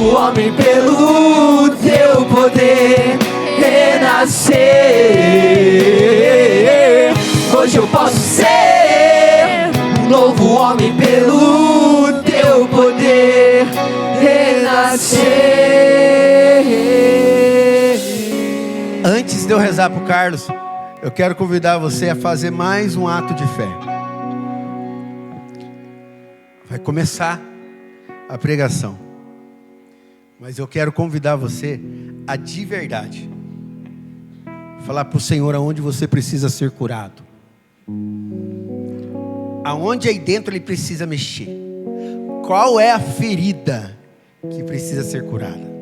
novo homem pelo teu poder renascer. Hoje eu posso ser um novo homem pelo teu poder renascer. Antes de eu rezar para o Carlos, eu quero convidar você a fazer mais um ato de fé. Vai começar a pregação, mas eu quero convidar você a de verdade falar para o Senhor aonde você precisa ser curado, aonde aí dentro Ele precisa mexer, qual é a ferida que precisa ser curada.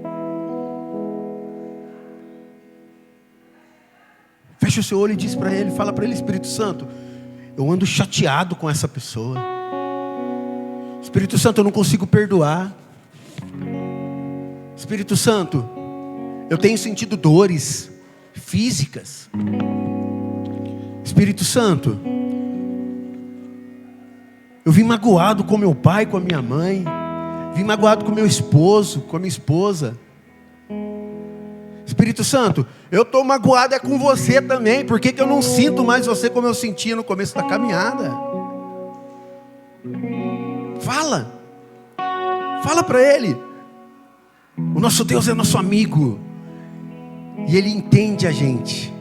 Fecha o seu olho e diz para Ele, fala para Ele: Espírito Santo, eu ando chateado com essa pessoa. Espírito Santo, eu não consigo perdoar. Espírito Santo, eu tenho sentido dores físicas. Espírito Santo, eu vim magoado com meu pai, com a minha mãe. Vim magoado com meu esposo, com a minha esposa. Espírito Santo, eu estou magoado com você também. Por que eu não sinto mais você como eu sentia no começo da caminhada? Fala para Ele. O nosso Deus é nosso amigo e Ele entende a gente.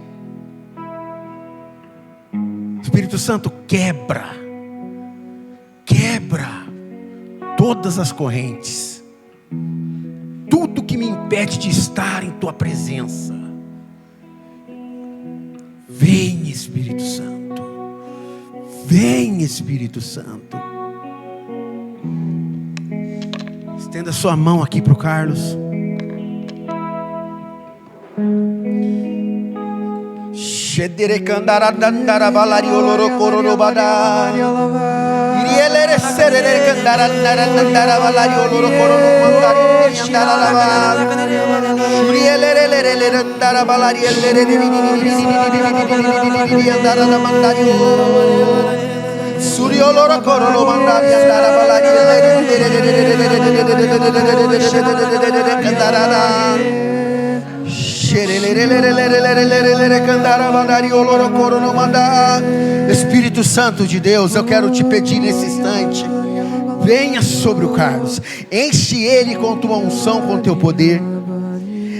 Espírito Santo, quebra todas as correntes, tudo que me impede de estar em Tua presença. Vem, Espírito Santo. Vem, Espírito Santo. Estenda sua mão aqui para o Carlos. Surioloro corolo mandari andara balari Espírito Santo de Deus, eu quero te pedir nesse instante, venha sobre o Carlos, enche ele com tua unção, com teu poder.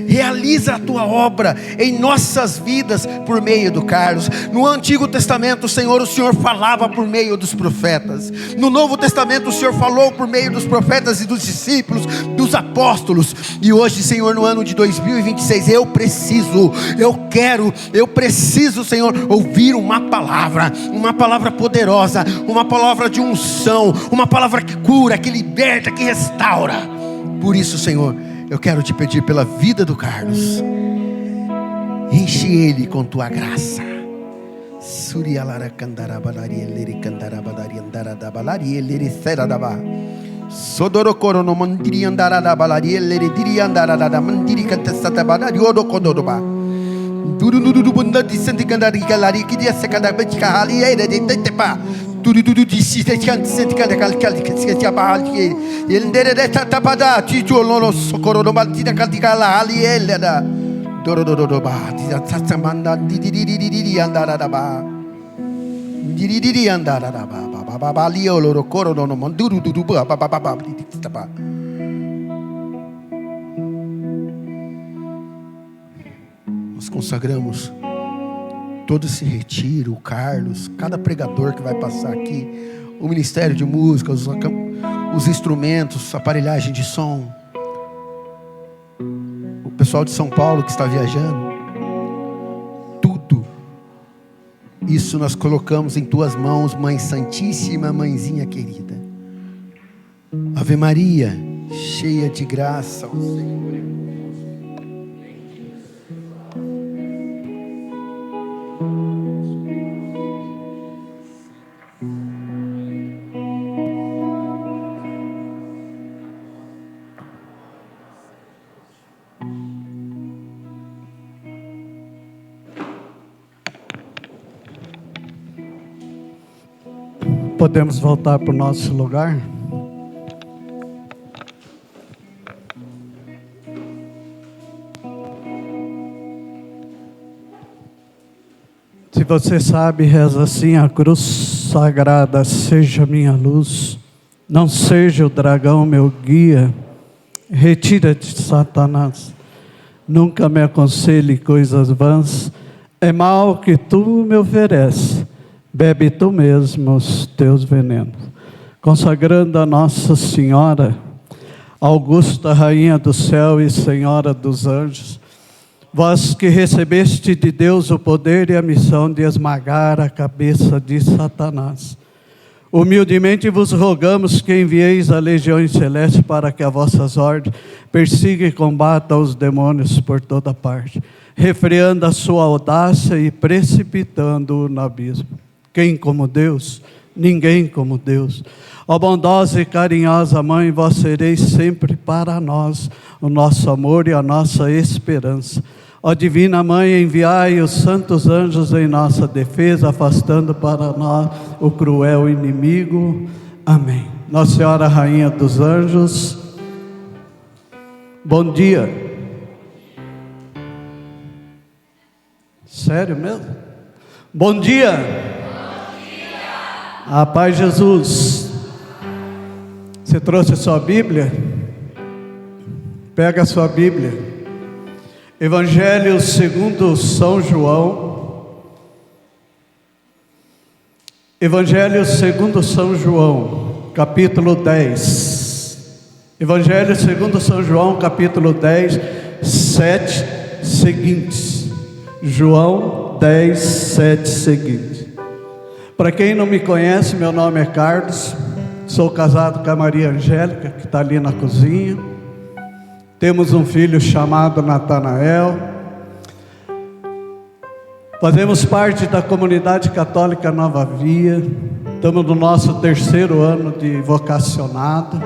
Realiza a tua obra em nossas vidas por meio do Carlos. No Antigo Testamento, Senhor, o Senhor falava por meio dos profetas. No Novo Testamento, o Senhor falou por meio dos profetas e dos discípulos, dos apóstolos. E hoje, Senhor, no ano de 2026, eu preciso, Senhor, ouvir uma palavra poderosa, uma palavra de unção, uma palavra que cura, que liberta, que restaura. Por isso, Senhor, eu quero te pedir pela vida do Carlos, enche ele com tua graça. Surialara candarabalaria leri candarabalaria andaradabalari leri seradaba. Sodorocoro no mandiri andaradabalaria leri diri andarada mandiri cantasatabalaria odocodoba. Durududu bunda di senti candaricalari que dia secadabete cali era de tepa. Tudo disse que sente cada calcali que se tinha barra que ele dere tapada tito no socorro no baltina calticala ali ele da dorododo ba tsamanda didi andara da ba didi andara da ba ba ali o loro coro no manduru dudu ba ba. Nós consagramos todo esse retiro, o Carlos, cada pregador que vai passar aqui, o ministério de música, os instrumentos, a aparelhagem de som, o pessoal de São Paulo que está viajando, tudo isso nós colocamos em tuas mãos, Mãe Santíssima, Mãezinha querida. Ave Maria, cheia de graça, o Senhor é convosco. Podemos voltar para o nosso lugar? você sabe, reza assim a cruz sagrada: seja minha luz, não seja o dragão meu guia, retira-te, Satanás, nunca me aconselhe coisas vãs, é mal que tu me ofereces, bebe tu mesmo os teus venenos. Consagrando a Nossa Senhora, Augusta Rainha do Céu e Senhora dos Anjos, vós que recebeste de Deus o poder e a missão de esmagar a cabeça de Satanás, humildemente vos rogamos que envieis a legiões celestes para que a vossas ordens persiga e combata os demônios por toda parte, refreando a sua audácia e precipitando-o no abismo. Quem como Deus? Ninguém como Deus. Ó bondosa e carinhosa Mãe, vós sereis sempre para nós o nosso amor e a nossa esperança. Ó Divina Mãe, enviai os santos anjos em nossa defesa, afastando para nós o cruel inimigo. Amém. Nossa Senhora Rainha dos Anjos, bom dia. Sério mesmo? Bom dia. Bom dia. A paz de Jesus. Você trouxe a sua Bíblia? Pega a sua Bíblia. Evangelho segundo São João. Evangelho segundo São João, capítulo 10. Evangelho segundo São João, capítulo 10, 7 seguintes. João 10, 7 seguintes. Para quem não me conhece, meu nome é Carlos. Sou casado com a Maria Angélica, que está ali na cozinha. Temos um filho chamado Natanael. Fazemos parte da comunidade católica Nova Via. Estamos no nosso 3º ano de vocacionado.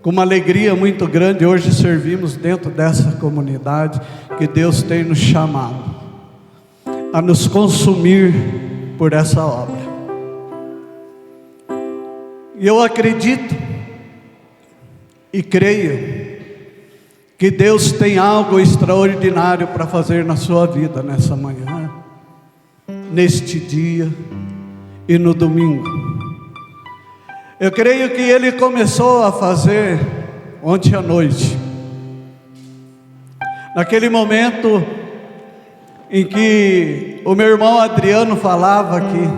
Com uma alegria muito grande, hoje servimos dentro dessa comunidade que Deus tem nos chamado a nos consumir por essa obra. E eu acredito e creio que Deus tem algo extraordinário para fazer na sua vida nessa manhã, neste dia e no domingo. Eu creio que Ele começou a fazer ontem à noite, naquele momento em que o meu irmão Adriano falava aqui,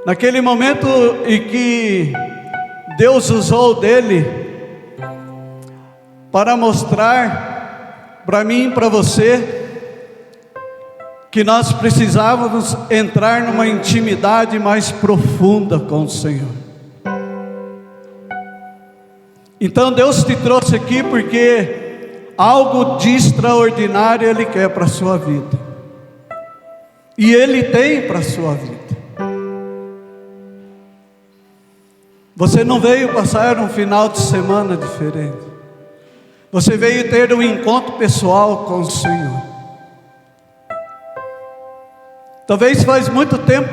naquele momento em que Deus usou dele para mostrar para mim e para você que nós precisávamos entrar numa intimidade mais profunda com o Senhor. Então Deus te trouxe aqui porque algo de extraordinário Ele quer para a sua vida, e Ele tem para a sua vida. Você não veio passar um final de semana diferente. Você veio ter um encontro pessoal com o Senhor. Talvez faz muito tempo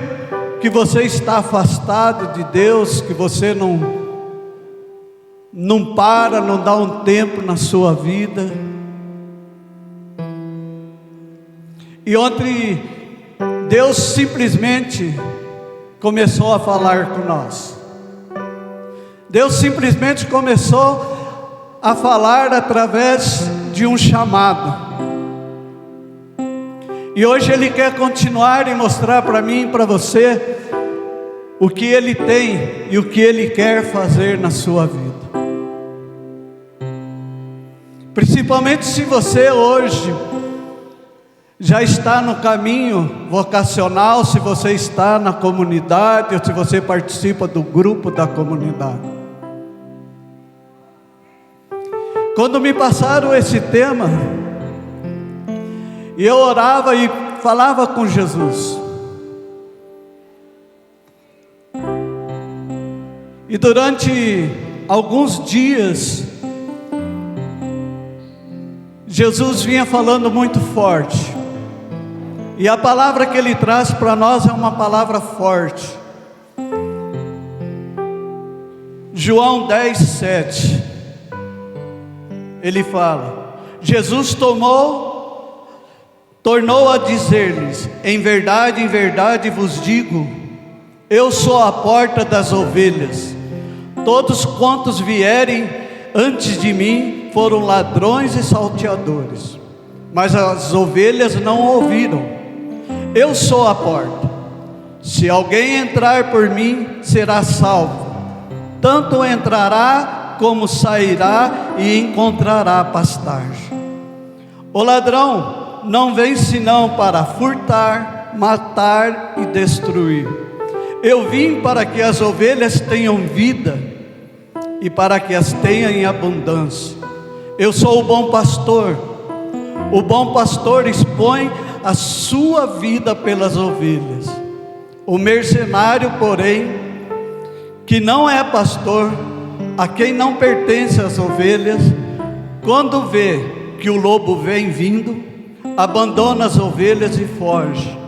que você está afastado de Deus, que você não para, não dá um tempo na sua vida. E ontem Deus simplesmente começou a falar com nós. Deus simplesmente começou a falar através de um chamado. E hoje Ele quer continuar e mostrar para mim e para você o que Ele tem e o que Ele quer fazer na sua vida. Principalmente se você hoje já está no caminho vocacional, se você está na comunidade ou se você participa do grupo da comunidade. Quando me passaram esse tema, e eu orava e falava com Jesus, e durante alguns dias Jesus vinha falando muito forte, e a palavra que Ele traz para nós é uma palavra forte. João 10, 7, Ele fala: Jesus tomou tornou a dizer-lhes: em verdade vos digo, eu sou a porta das ovelhas. Todos quantos vierem antes de mim foram ladrões e salteadores, mas as ovelhas não ouviram. Eu sou a porta. Se alguém entrar por mim, será salvo. Tanto entrará como sairá e encontrará pastagem. O ladrão não vem senão para furtar, matar e destruir. Eu vim para que as ovelhas tenham vida e para que as tenham em abundância. Eu sou o bom pastor. O bom pastor expõe a sua vida pelas ovelhas. O mercenário, porém, que não é pastor, a quem não pertence as ovelhas, quando vê que o lobo vem vindo, abandona as ovelhas e foge.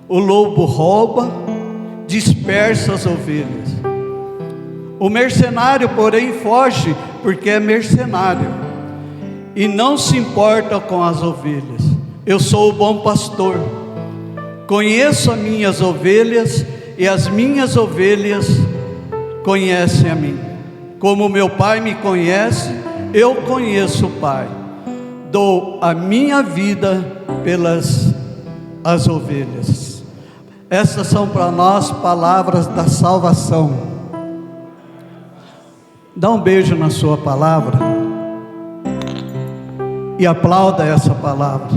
O lobo rouba, dispersa as ovelhas. O mercenário, porém, foge porque é mercenário e não se importa com as ovelhas. Eu sou o bom pastor, conheço as minhas ovelhas e as minhas ovelhas conhecem a mim. Como meu Pai me conhece, eu conheço o Pai. Dou a minha vida pelas as ovelhas. Essas são para nós palavras da salvação. Dá um beijo na sua palavra e aplauda essa palavra.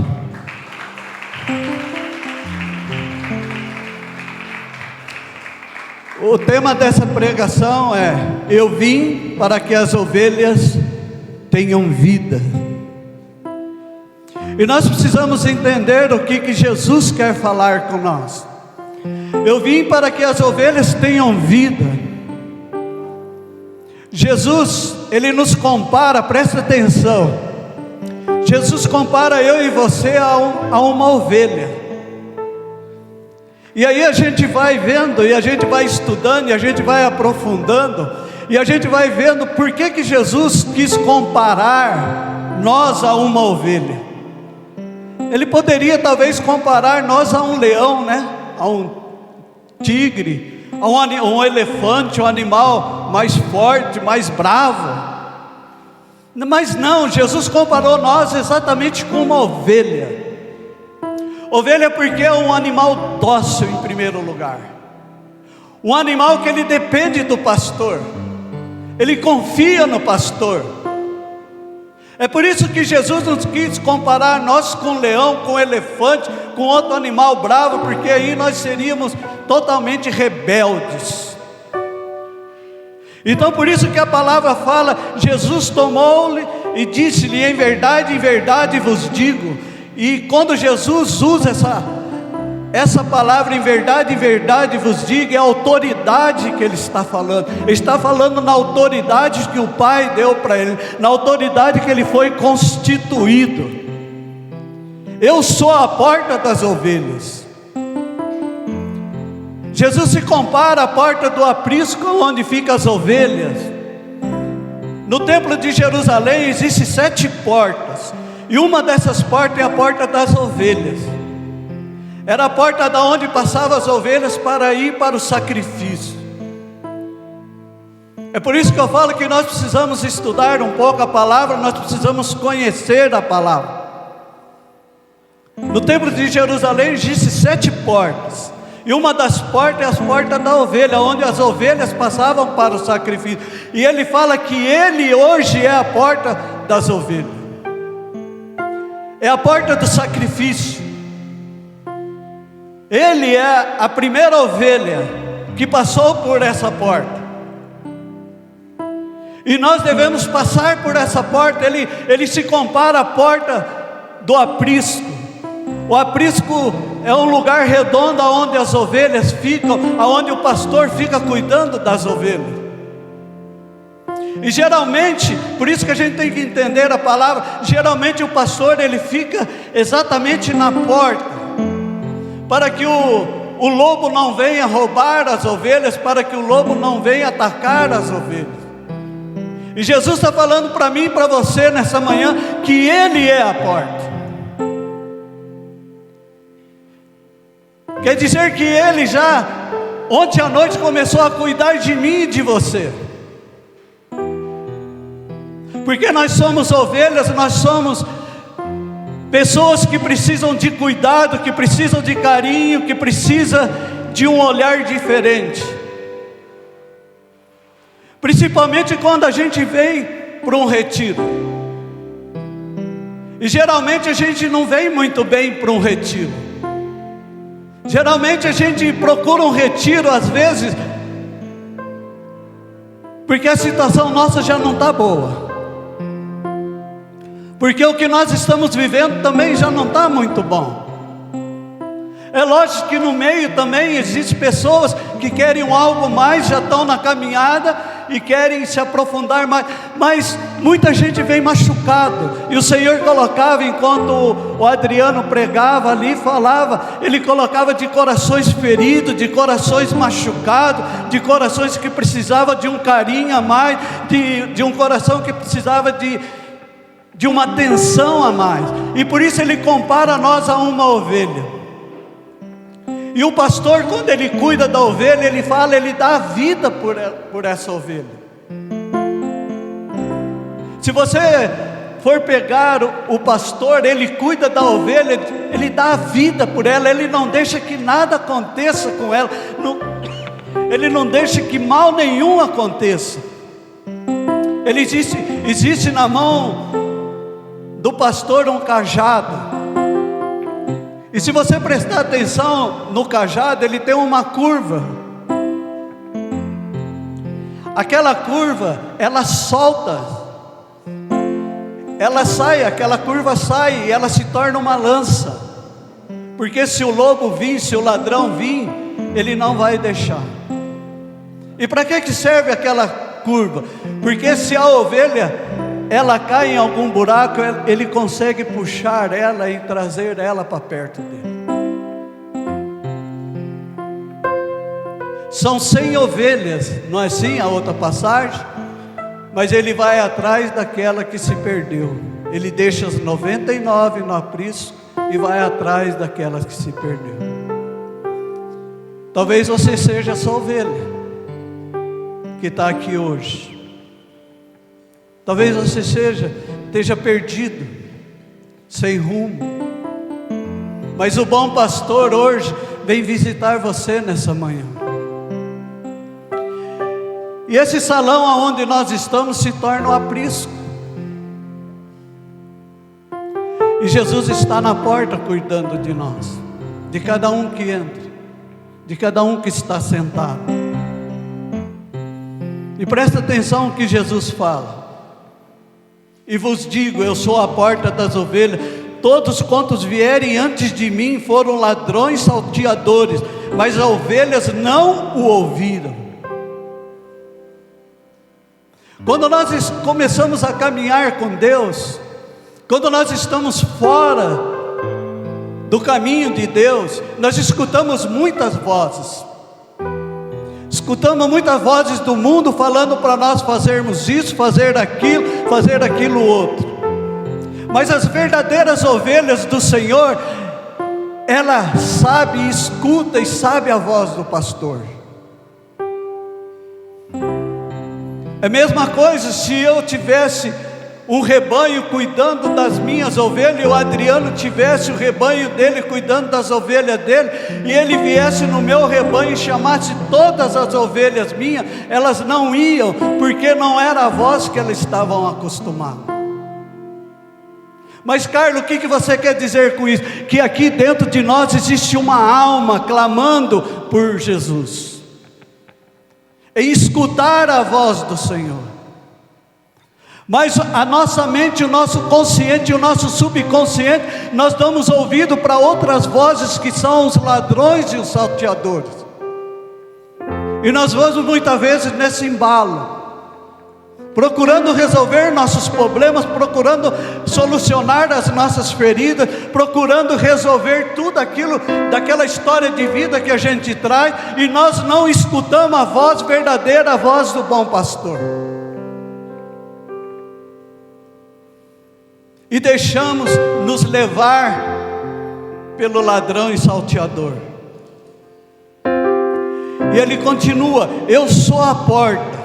O tema dessa pregação é: eu vim para que as ovelhas tenham vida. E nós precisamos entender o que Jesus quer falar com nós. Eu vim para que as ovelhas tenham vida. Jesus, Ele nos compara, presta atenção, Jesus compara eu e você a uma ovelha. E aí a gente vai vendo, e a gente vai estudando, e a gente vai aprofundando, e a gente vai vendo por que Jesus quis comparar nós a uma ovelha. Ele poderia talvez comparar nós a um leão, né? A um tigre, a um elefante, um animal mais forte, mais bravo. Mas não, Jesus comparou nós exatamente com uma ovelha. Ovelha porque é um animal dócil em primeiro lugar. Um animal que ele depende do pastor. Ele confia no pastor. É por isso que Jesus nos quis comparar nós com leão, com elefante, com outro animal bravo, porque aí nós seríamos totalmente rebeldes. Então por isso que a palavra fala, Jesus tomou-lhe e disse-lhe: em verdade vos digo. E quando Jesus usa essa palavra, em verdade vos digo, é a autoridade que Ele está falando. Ele está falando na autoridade que o Pai deu para Ele, na autoridade que Ele foi constituído. Eu sou a porta das ovelhas. Jesus se compara à porta do aprisco, onde ficam as ovelhas. No templo de Jerusalém existem 7 portas, e uma dessas portas é a porta das ovelhas. Era a porta da onde passavam as ovelhas para ir para o sacrifício. É por isso que eu falo que nós precisamos estudar um pouco a palavra, nós precisamos conhecer a palavra. No templo de Jerusalém existem 7 portas, e uma das portas é a porta da ovelha, onde as ovelhas passavam para o sacrifício. E ele fala que ele hoje é a porta das ovelhas, é a porta do sacrifício. Ele é a primeira ovelha que passou por essa porta, e nós devemos passar por essa porta. Ele se compara à porta do aprisco. O aprisco é um lugar redondo onde as ovelhas ficam, onde o pastor fica cuidando das ovelhas. E geralmente, por isso que a gente tem que entender a palavra, geralmente o pastor ele fica exatamente na porta, para que o lobo não venha roubar as ovelhas, para que o lobo não venha atacar as ovelhas. E Jesus está falando para mim e para você nessa manhã, que Ele é a porta. Quer dizer que Ele já, ontem à noite, começou a cuidar de mim e de você. Porque nós somos ovelhas, nós somos pessoas que precisam de cuidado, que precisam de carinho, que precisam de um olhar diferente. Principalmente quando a gente vem para um retiro. E geralmente a gente não vem muito bem para um retiro. Geralmente a gente procura um retiro, às vezes, porque a situação nossa já não está boa. Porque o que nós estamos vivendo também já não está muito bom. É lógico que no meio também existem pessoas que querem algo mais, já estão na caminhada e querem se aprofundar mais, mas muita gente vem machucado, e o Senhor colocava, enquanto o Adriano pregava ali, falava, Ele colocava de corações feridos, de corações machucados, de corações que precisavam de um carinho a mais, de um coração que precisava de uma atenção a mais, e por isso Ele compara nós a uma ovelha. E o pastor, quando ele cuida da ovelha, ele fala, ele dá a vida por essa ovelha. Se você for pegar o pastor, ele cuida da ovelha, ele dá a vida por ela, ele não deixa que nada aconteça com ela, ele não deixa que mal nenhum aconteça. Ele disse, existe na mão do pastor um cajado. E se você prestar atenção no cajado, ele tem uma curva. Aquela curva, ela solta, ela sai, aquela curva sai e ela se torna uma lança. Porque se o lobo vir, se o ladrão vir, ele não vai deixar. E para que serve aquela curva? Porque se a ovelha ela cai em algum buraco, ele consegue puxar ela e trazer ela para perto dele. São 100 ovelhas, não é assim a outra passagem? Mas ele vai atrás daquela que se perdeu. Ele deixa as 99 no aprisco e vai atrás daquela que se perdeu. Talvez você seja essa ovelha que está aqui hoje. Talvez você esteja perdido, sem rumo. Mas o bom pastor hoje vem visitar você nessa manhã. E esse salão aonde nós estamos se torna um aprisco. E Jesus está na porta cuidando de nós, de cada um que entra, de cada um que está sentado. E presta atenção no que Jesus fala. E vos digo, eu sou a porta das ovelhas. Todos quantos vierem antes de mim foram ladrões, salteadores, mas as ovelhas não o ouviram. Quando nós começamos a caminhar com Deus, quando nós estamos fora do caminho de Deus, nós escutamos muitas vozes. Escutamos muitas vozes do mundo falando para nós fazermos isso, fazer aquilo outro. Mas as verdadeiras ovelhas do Senhor, ela sabe, escuta e sabe a voz do pastor. É a mesma coisa se eu tivesse um rebanho cuidando das minhas ovelhas, e o Adriano tivesse o rebanho dele cuidando das ovelhas dele, e ele viesse no meu rebanho e chamasse todas as ovelhas minhas, elas não iam, porque não era a voz que elas estavam acostumadas. Mas Carlos, o que você quer dizer com isso? Que aqui dentro de nós existe uma alma clamando por Jesus, em escutar a voz do Senhor. Mas a nossa mente, o nosso consciente e o nosso subconsciente, nós damos ouvido para outras vozes que são os ladrões e os salteadores. E nós vamos muitas vezes nesse embalo, procurando resolver nossos problemas, procurando solucionar as nossas feridas, procurando resolver tudo aquilo, daquela história de vida que a gente traz, e nós não escutamos a voz verdadeira, a voz do bom pastor. E deixamos nos levar pelo ladrão e salteador. E ele continua: eu sou a porta,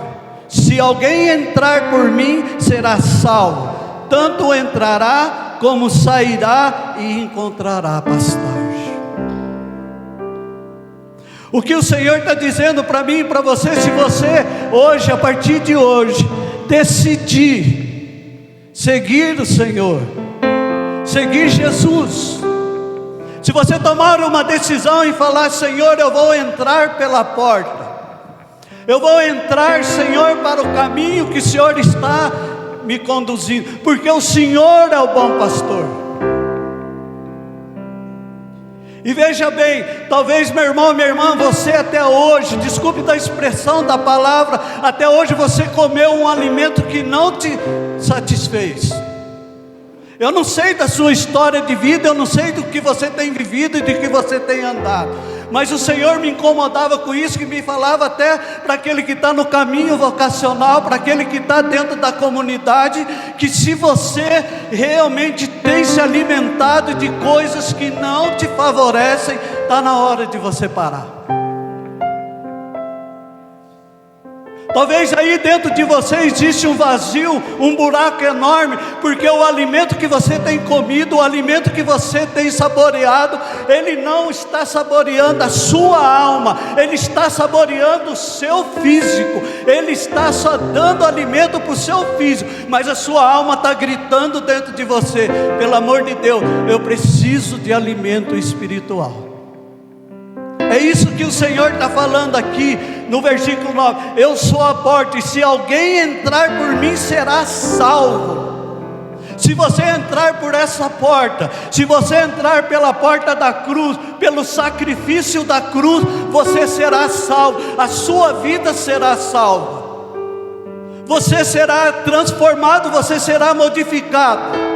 se alguém entrar por mim, será salvo, tanto entrará como sairá e encontrará pastagem. O que o Senhor está dizendo para mim e para você, se você hoje, a partir de hoje, decidir seguir o Senhor, seguir Jesus, se você tomar uma decisão e falar: Senhor, eu vou entrar pela porta, eu vou entrar, Senhor, para o caminho que o Senhor está me conduzindo, porque o Senhor é o bom pastor. E veja bem, talvez meu irmão, minha irmã, você até hoje, desculpe da expressão da palavra, até hoje você comeu um alimento que não te satisfez. Eu não sei da sua história de vida, eu não sei do que você tem vivido e de que você tem andado, mas o Senhor me incomodava com isso, que me falava até para aquele que está no caminho vocacional, para aquele que está dentro da comunidade, que se você realmente tem se alimentado de coisas que não te favorecem, está na hora de você parar. Talvez aí dentro de você existe um vazio, um buraco enorme, porque o alimento que você tem comido, o alimento que você tem saboreado, ele não está saboreando a sua alma, ele está saboreando o seu físico, ele está só dando alimento para o seu físico, mas a sua alma está gritando dentro de você: pelo amor de Deus, eu preciso de alimento espiritual. É isso que o Senhor está falando aqui no versículo 9: eu sou a porta, e se alguém entrar por mim, será salvo. Se você entrar por essa porta, se você entrar pela porta da cruz, pelo sacrifício da cruz, você será salvo, a sua vida será salva, você será transformado, você será modificado.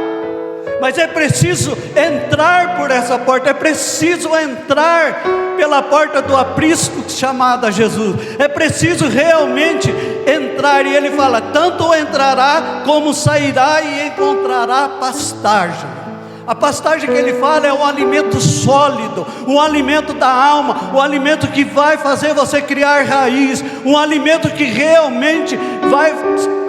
Mas é preciso entrar por essa porta, é preciso entrar pela porta do aprisco chamada Jesus, é preciso realmente entrar. E ele fala: tanto entrará como sairá e encontrará pastagem. A pastagem que ele fala é um alimento sólido, um alimento da alma, um alimento que vai fazer você criar raiz, um alimento que realmente vai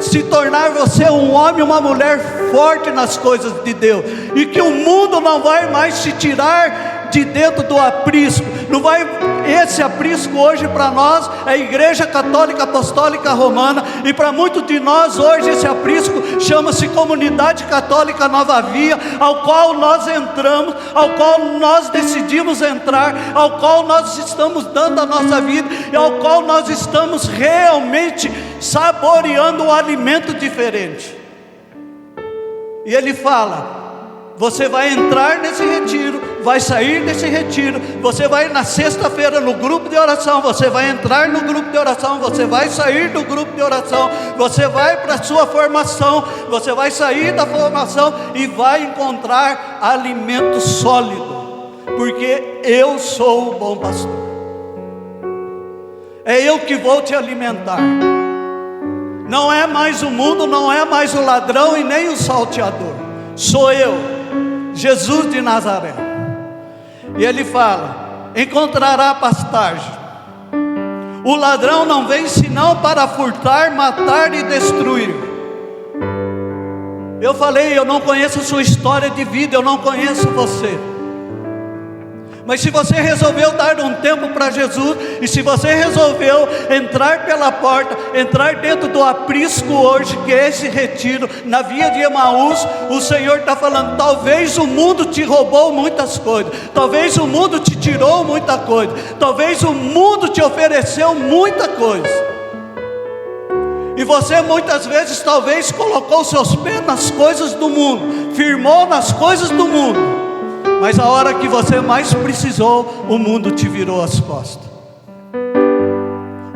se tornar você um homem, uma mulher forte nas coisas de Deus, e que o mundo não vai mais te tirar de dentro do aprisco. Não vai, esse aprisco hoje para nós é a Igreja Católica Apostólica Romana, e para muitos de nós hoje esse aprisco chama-se Comunidade Católica Nova Via, ao qual nós entramos, ao qual nós decidimos entrar, ao qual nós estamos dando a nossa vida, e ao qual nós estamos realmente saboreando um alimento diferente. E ele fala: você vai entrar nesse retiro, vai sair desse retiro, você vai na sexta-feira no grupo de oração, você vai entrar no grupo de oração, você vai sair do grupo de oração, você vai para a sua formação, você vai sair da formação e vai encontrar alimento sólido, porque eu sou o bom pastor, é eu que vou te alimentar. Não é mais o mundo, não é mais o ladrão e nem o salteador, sou eu, Jesus de Nazaré. E ele fala: encontrará pastagem. O ladrão não vem senão para furtar, matar e destruir. Eu falei, eu não conheço a sua história de vida, eu não conheço você. Mas se você resolveu dar um tempo para Jesus, e se você resolveu entrar pela porta, entrar dentro do aprisco hoje, que é esse retiro, na via de Emaús, o Senhor está falando: talvez o mundo te roubou muitas coisas, talvez o mundo te tirou muita coisa, talvez o mundo te ofereceu muita coisa, e você muitas vezes talvez colocou seus pés nas coisas do mundo, firmou nas coisas do mundo, mas a hora que você mais precisou, o mundo te virou as costas.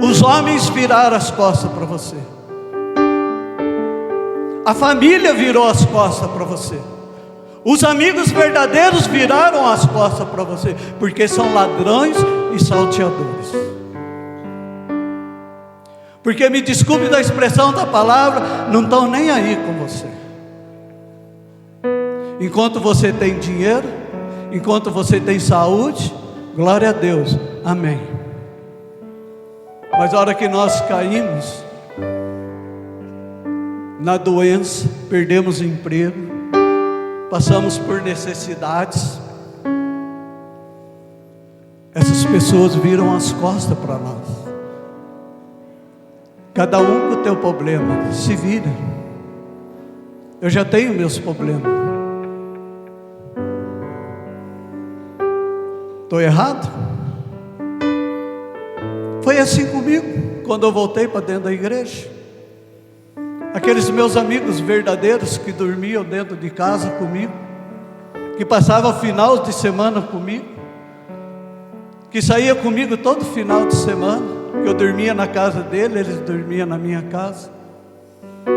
Os homens viraram as costas para você, a família virou as costas para você, os amigos verdadeiros viraram as costas para você, porque são ladrões e salteadores. Porque, me desculpe da expressão da palavra, não estão nem aí com você. Enquanto você tem dinheiro, enquanto você tem saúde, glória a Deus, amém. Mas a hora que nós caímos na doença, perdemos emprego, passamos por necessidades, essas pessoas viram as costas para nós. Cada um com o teu problema, se vira. Eu já tenho meus problemas. Estou errado? Foi assim comigo, quando eu voltei para dentro da igreja. Aqueles meus amigos verdadeiros que dormiam dentro de casa comigo, que passavam final de semana comigo, que saía comigo todo final de semana, que eu dormia na casa dele, eles dormiam na minha casa.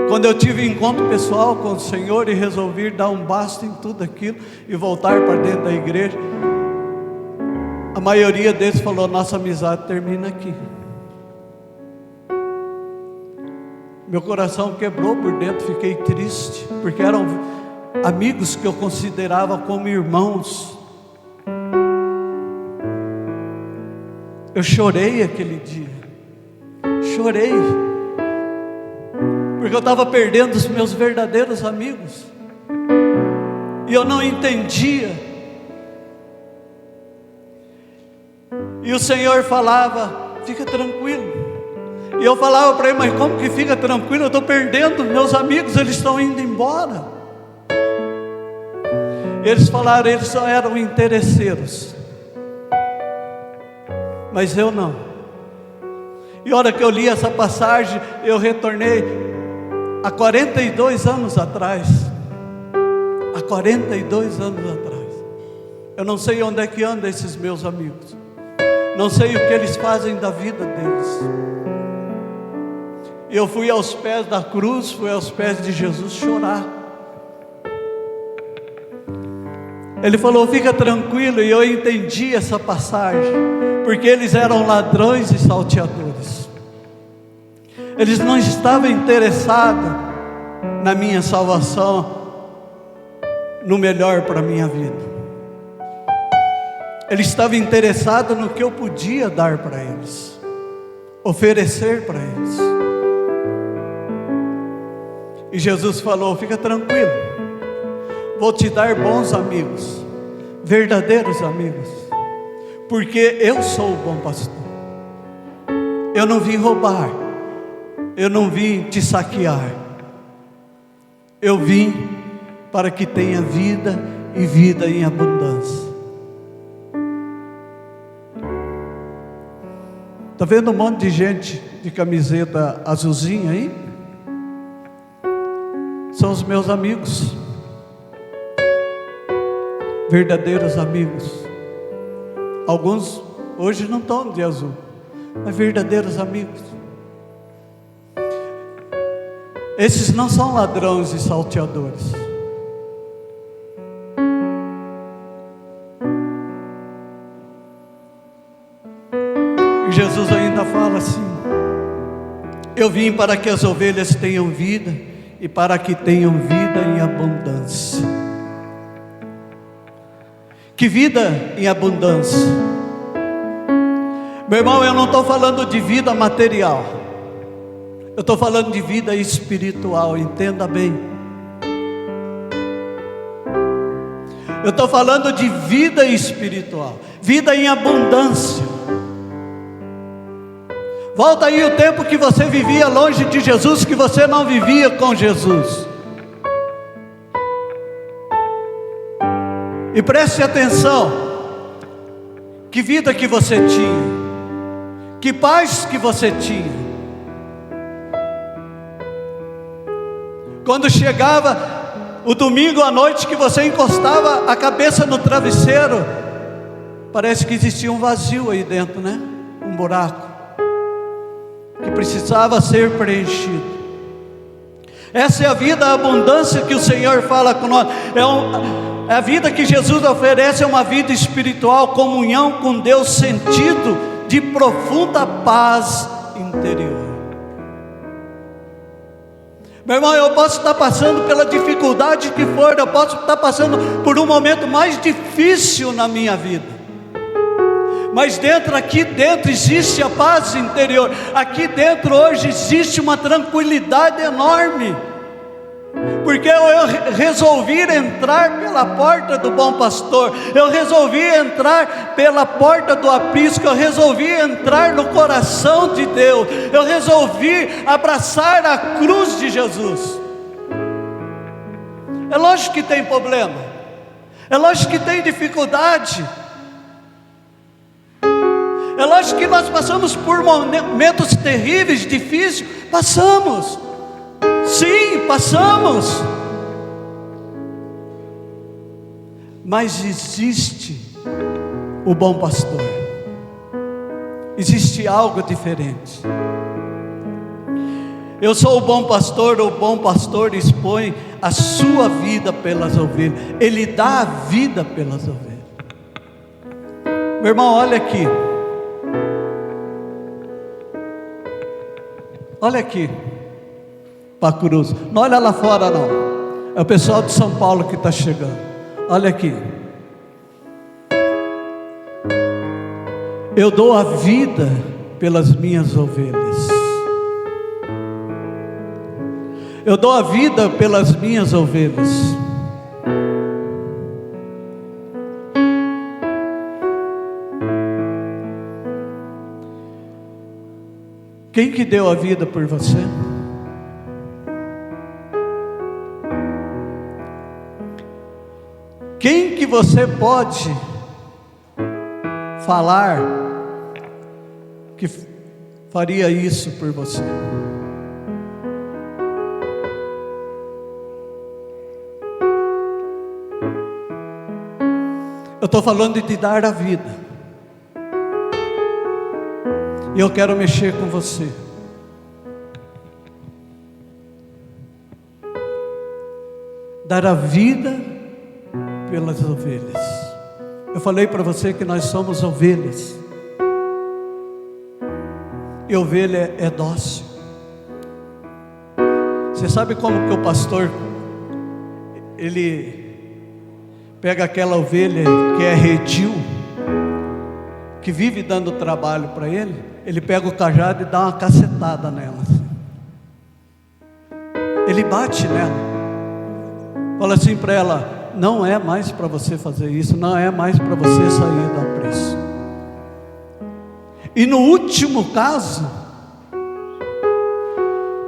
Quando eu tive encontro pessoal com o Senhor e resolvi dar um basta em tudo aquilo e voltar para dentro da igreja, a maioria deles falou: nossa amizade termina aqui. Meu coração quebrou por dentro, fiquei triste, porque eram amigos que eu considerava como irmãos. Eu chorei aquele dia, chorei, porque eu estava perdendo os meus verdadeiros amigos, e eu não entendia. E o Senhor falava: fica tranquilo. E eu falava para ele: mas como que fica tranquilo? Eu estou perdendo meus amigos, eles estão indo embora. Eles falaram: eles só eram interesseiros, mas eu não. E a hora que eu li essa passagem, eu retornei há 42 anos atrás. Há 42 anos atrás. Eu não sei onde é que andam esses meus amigos, não sei o que eles fazem da vida deles. Eu fui aos pés da cruz, fui aos pés de Jesus chorar. Ele falou: fica tranquilo. E eu entendi essa passagem, porque eles eram ladrões e salteadores. Eles não estavam interessados na minha salvação, no melhor para a minha vida. Eles estavam interessados no que eu podia dar para eles, oferecer para eles. E Jesus falou: fica tranquilo, vou te dar bons amigos, verdadeiros amigos, porque eu sou o bom pastor. Eu não vim roubar, eu não vim te saquear, eu vim para que tenha vida e vida em abundância. Está vendo um monte de gente de camiseta azulzinha aí? São os meus amigos, verdadeiros amigos. Alguns hoje não estão de azul, mas verdadeiros amigos. Esses não são ladrões e salteadores. E Jesus ainda fala assim: eu vim para que as ovelhas tenham vida, e para que tenham vida em abundância. Que vida em abundância? Meu irmão, eu não estou falando de vida material, eu estou falando de vida espiritual, entenda bem. Eu estou falando de vida espiritual, vida em abundância. Volta aí o tempo que você vivia longe de Jesus, que você não vivia com Jesus. E preste atenção, que vida que você tinha, que paz que você tinha. Quando chegava o domingo à noite, que você encostava a cabeça no travesseiro, parece que existia um vazio aí dentro, né? Um buraco que precisava ser preenchido. Essa é a vida, a abundância que o Senhor fala com nós. É a vida que Jesus oferece, é uma vida espiritual, comunhão com Deus, sentido de profunda paz interior. Meu irmão, eu posso estar passando pela dificuldade que for, eu posso estar passando por um momento mais difícil na minha vida, Mas aqui dentro existe a paz interior. Aqui dentro hoje existe uma tranquilidade enorme. Porque eu resolvi entrar pela porta do bom pastor. Eu resolvi entrar pela porta do aprisco. Eu resolvi entrar no coração de Deus. Eu resolvi abraçar a cruz de Jesus. É lógico que tem problema. É lógico que tem dificuldade. É lógico que nós passamos por momentos terríveis, difíceis. Passamos. Sim, passamos. Mas existe o bom pastor. Existe algo diferente. Eu sou o bom pastor expõe a sua vida pelas ovelhas. Ele dá a vida pelas ovelhas. Meu irmão, olha aqui. Olha aqui para a cruz. Não olha lá fora não. É o pessoal de São Paulo que está chegando. Olha aqui. Eu dou a vida pelas minhas ovelhas. Eu dou a vida pelas minhas ovelhas. Quem que deu a vida por você? Quem que você pode falar que faria isso por você? Eu estou falando de dar a vida. E eu quero mexer com você. Dar a vida pelas ovelhas. Eu falei para você que nós somos ovelhas. E ovelha é dócil. Você sabe como que o pastor, ele pega aquela ovelha que é redil, que vive dando trabalho para ele, ele pega o cajado e dá uma cacetada nela. Ele bate nela. Fala assim para ela: não é mais para você fazer isso, não é mais para você sair do apreço. E no último caso,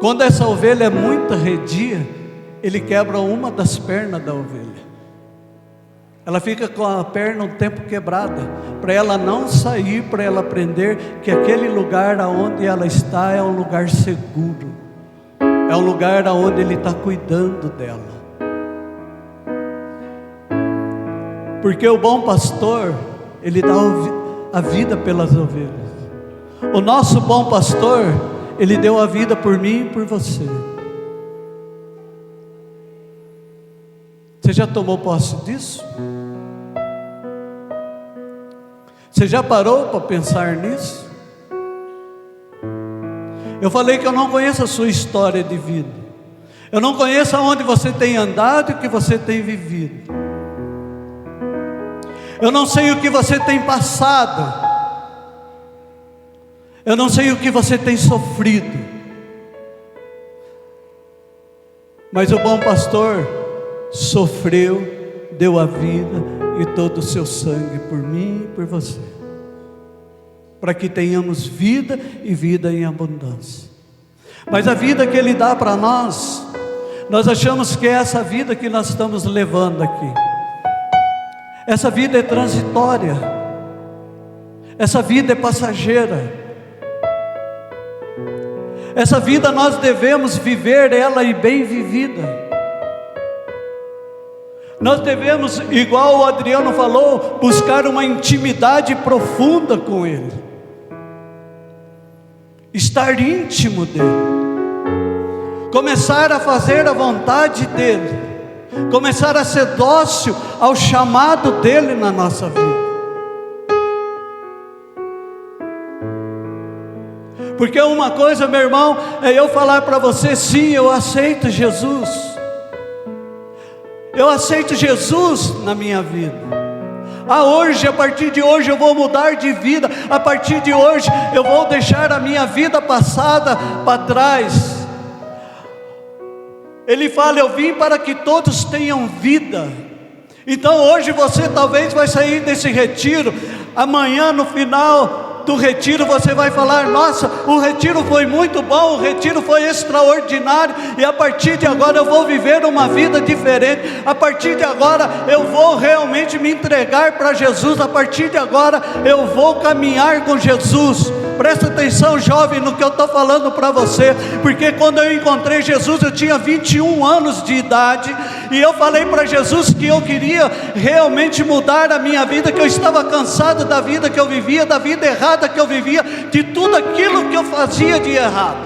quando essa ovelha é muito arredia, ele quebra uma das pernas da ovelha. Ela fica com a perna um tempo quebrada, para ela não sair, para ela aprender que aquele lugar aonde ela está é um lugar seguro, é um lugar aonde ele está cuidando dela. Porque o bom pastor, ele dá a vida pelas ovelhas. O nosso bom pastor, ele deu a vida por mim e por você. Você já tomou posse disso? Você já parou para pensar nisso? Eu falei que eu não conheço a sua história de vida. Eu não conheço aonde você tem andado e o que você tem vivido. Eu não sei o que você tem passado. Eu não sei o que você tem sofrido. Mas o bom pastor sofreu, deu a vida e todo o seu sangue por mim e por você, para que tenhamos vida e vida em abundância. Mas a vida que Ele dá para nós, nós achamos que é essa vida que nós estamos levando aqui. Essa vida é transitória, essa vida é passageira. Essa vida nós devemos viver ela e bem vivida. Nós devemos, igual o Adriano falou, buscar uma intimidade profunda com Ele, estar íntimo dEle, começar a fazer a vontade dEle, começar a ser dócil ao chamado dEle na nossa vida. Porque uma coisa, meu irmão, é eu falar para você: sim, eu aceito Jesus. Eu aceito Jesus na minha vida. Hoje, a partir de hoje eu vou mudar de vida, a partir de hoje eu vou deixar a minha vida passada para trás. Ele fala: eu vim para que todos tenham vida. Então hoje você talvez vai sair desse retiro, amanhã no final do retiro você vai falar: nossa, o retiro foi muito bom, o retiro foi extraordinário, e a partir de agora eu vou viver uma vida diferente, a partir de agora eu vou realmente me entregar para Jesus, a partir de agora eu vou caminhar com Jesus. Presta atenção, jovem, no que eu estou falando para você, porque quando eu encontrei Jesus eu tinha 21 anos de idade, e eu falei para Jesus que eu queria realmente mudar a minha vida, que eu estava cansado da vida que eu vivia, da vida errada que eu vivia, de tudo aquilo que eu fazia de errado.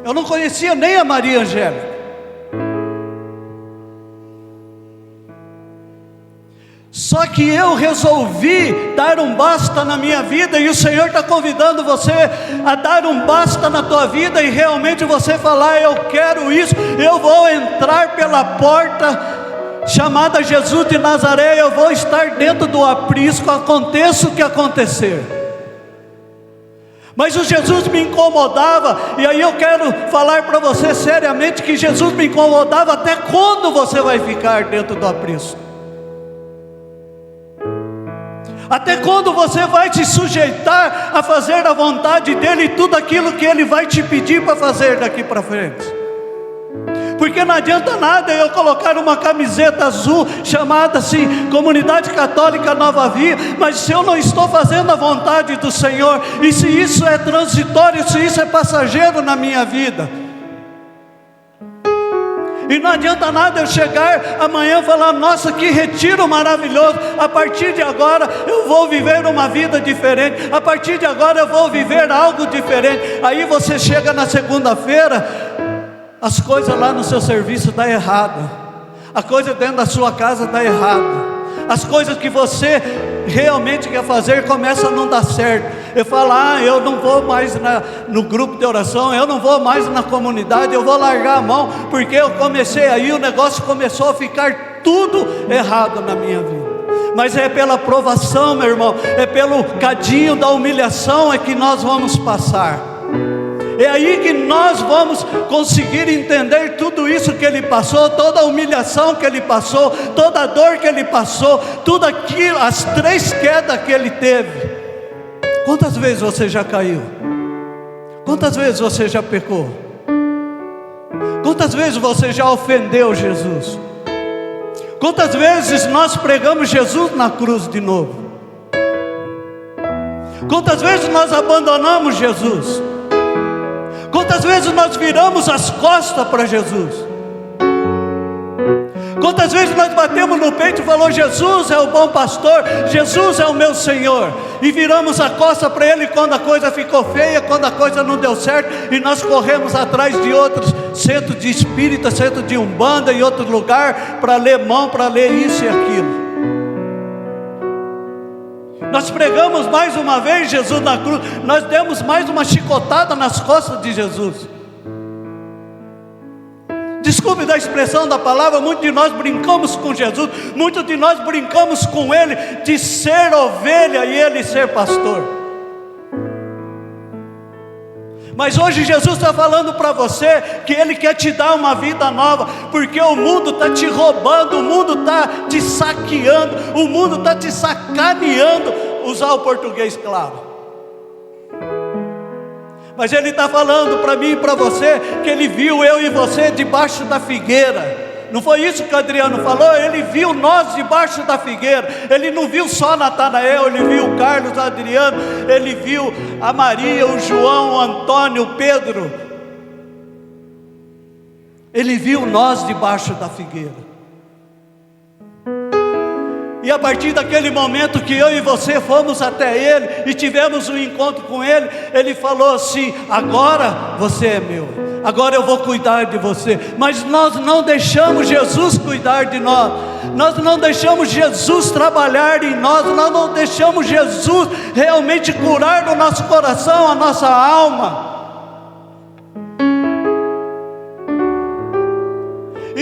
Eu não conhecia nem a Maria Angélica. Só que eu resolvi dar um basta na minha vida, e o Senhor está convidando você a dar um basta na tua vida, e realmente você falar: eu quero isso, eu vou entrar pela porta chamada Jesus de Nazaré, eu vou estar dentro do aprisco, aconteça o que acontecer. Mas o Jesus me incomodava, e aí eu quero falar para você seriamente que Jesus me incomodava. Até quando você vai ficar dentro do aprisco? Até quando você vai se sujeitar a fazer a vontade dEle e tudo aquilo que Ele vai te pedir para fazer daqui para frente? Porque não adianta nada eu colocar uma camiseta azul chamada assim, Comunidade Católica Nova Vida, mas se eu não estou fazendo a vontade do Senhor, e se isso é transitório, se isso é passageiro na minha vida, e não adianta nada eu chegar amanhã e falar: nossa, que retiro maravilhoso, a partir de agora eu vou viver uma vida diferente, a partir de agora eu vou viver algo diferente. Aí você chega na segunda-feira, as coisas lá no seu serviço estão erradas, a coisa dentro da sua casa está errada, as coisas que você realmente quer fazer começam a não dar certo. Eu falo: eu não vou mais no grupo de oração, eu não vou mais na comunidade, eu vou largar a mão, porque eu comecei aí, o negócio começou a ficar tudo errado na minha vida. Mas é pela provação, meu irmão, é pelo cadinho da humilhação é que nós vamos passar. É aí que nós vamos conseguir entender tudo isso que Ele passou, toda a humilhação que Ele passou, toda a dor que Ele passou, tudo aquilo, as 3 quedas que Ele teve. Quantas vezes você já caiu? Quantas vezes você já pecou? Quantas vezes você já ofendeu Jesus? Quantas vezes nós pregamos Jesus na cruz de novo? Quantas vezes nós abandonamos Jesus? Quantas vezes nós viramos as costas para Jesus? Quantas vezes nós batemos no peito e falamos: Jesus é o bom pastor, Jesus é o meu Senhor, e viramos a costa para Ele quando a coisa ficou feia, quando a coisa não deu certo, e nós corremos atrás de outros centros de espírita, centro de umbanda e outro lugar, para ler mão, para ler isso e aquilo. Nós pregamos mais uma vez Jesus na cruz, nós demos mais uma chicotada nas costas de Jesus. Desculpe da expressão da palavra, muitos de nós brincamos com Jesus, muitos de nós brincamos com Ele, de ser ovelha e Ele ser pastor. Mas hoje Jesus está falando para você que Ele quer te dar uma vida nova, porque o mundo está te roubando, o mundo está te saqueando, o mundo está te sacaneando, usar o português claro. Mas Ele está falando para mim e para você que Ele viu eu e você debaixo da figueira. Não foi isso que o Adriano falou? Ele viu nós debaixo da figueira. Ele não viu só Natanael, Ele viu o Carlos, o Adriano, Ele viu a Maria, o João, o Antônio, o Pedro. Ele viu nós debaixo da figueira. E a partir daquele momento que eu e você fomos até Ele e tivemos um encontro com Ele, Ele falou assim: agora você é meu, agora eu vou cuidar de você. Mas nós não deixamos Jesus cuidar de nós, nós não deixamos Jesus trabalhar em nós, nós não deixamos Jesus realmente curar no nosso coração, a nossa alma.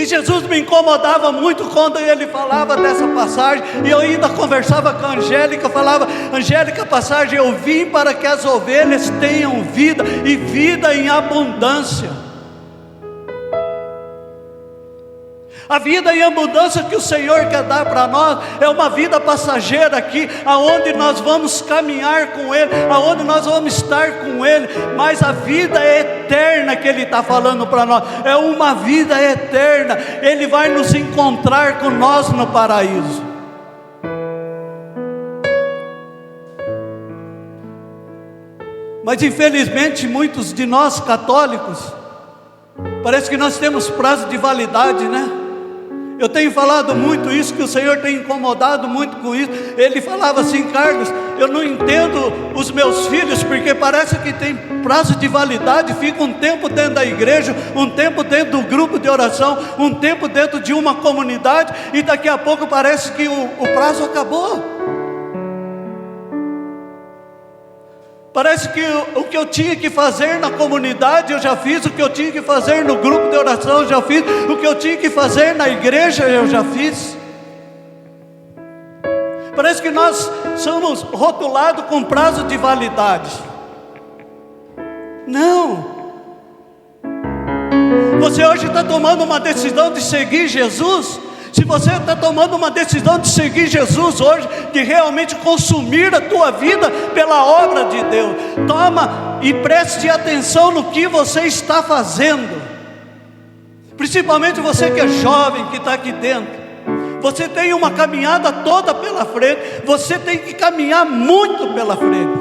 E Jesus me incomodava muito quando ele falava dessa passagem. E eu ainda conversava com a Angélica, falava: Angélica, a passagem: eu vim para que as ovelhas tenham vida, e vida em abundância. A vida em abundância que o Senhor quer dar para nós é uma vida passageira aqui, aonde nós vamos caminhar com Ele, aonde nós vamos estar com Ele, mas a vida eterna que Ele está falando para nós, é uma vida eterna. Ele vai nos encontrar com nós no paraíso. Mas infelizmente muitos de nós católicos, parece que nós temos prazo de validade, né? Eu tenho falado muito isso, que o Senhor tem incomodado muito com isso. Ele falava assim: Carlos, eu não entendo os meus filhos, porque parece que tem prazo de validade. Fica um tempo dentro da igreja, um tempo dentro do grupo de oração, um tempo dentro de uma comunidade, e daqui a pouco parece que o prazo acabou. Parece que o que eu tinha que fazer na comunidade eu já fiz, o que eu tinha que fazer no grupo de oração eu já fiz, o que eu tinha que fazer na igreja eu já fiz. Parece que nós somos rotulados com prazo de validade. Não. Você hoje está tomando uma decisão de seguir Jesus. Se você está tomando uma decisão de seguir Jesus hoje, de realmente consumir a tua vida pela obra de Deus, toma e preste atenção no que você está fazendo. Principalmente você que é jovem, que está aqui dentro. Você tem uma caminhada toda pela frente. Você tem que caminhar muito pela frente.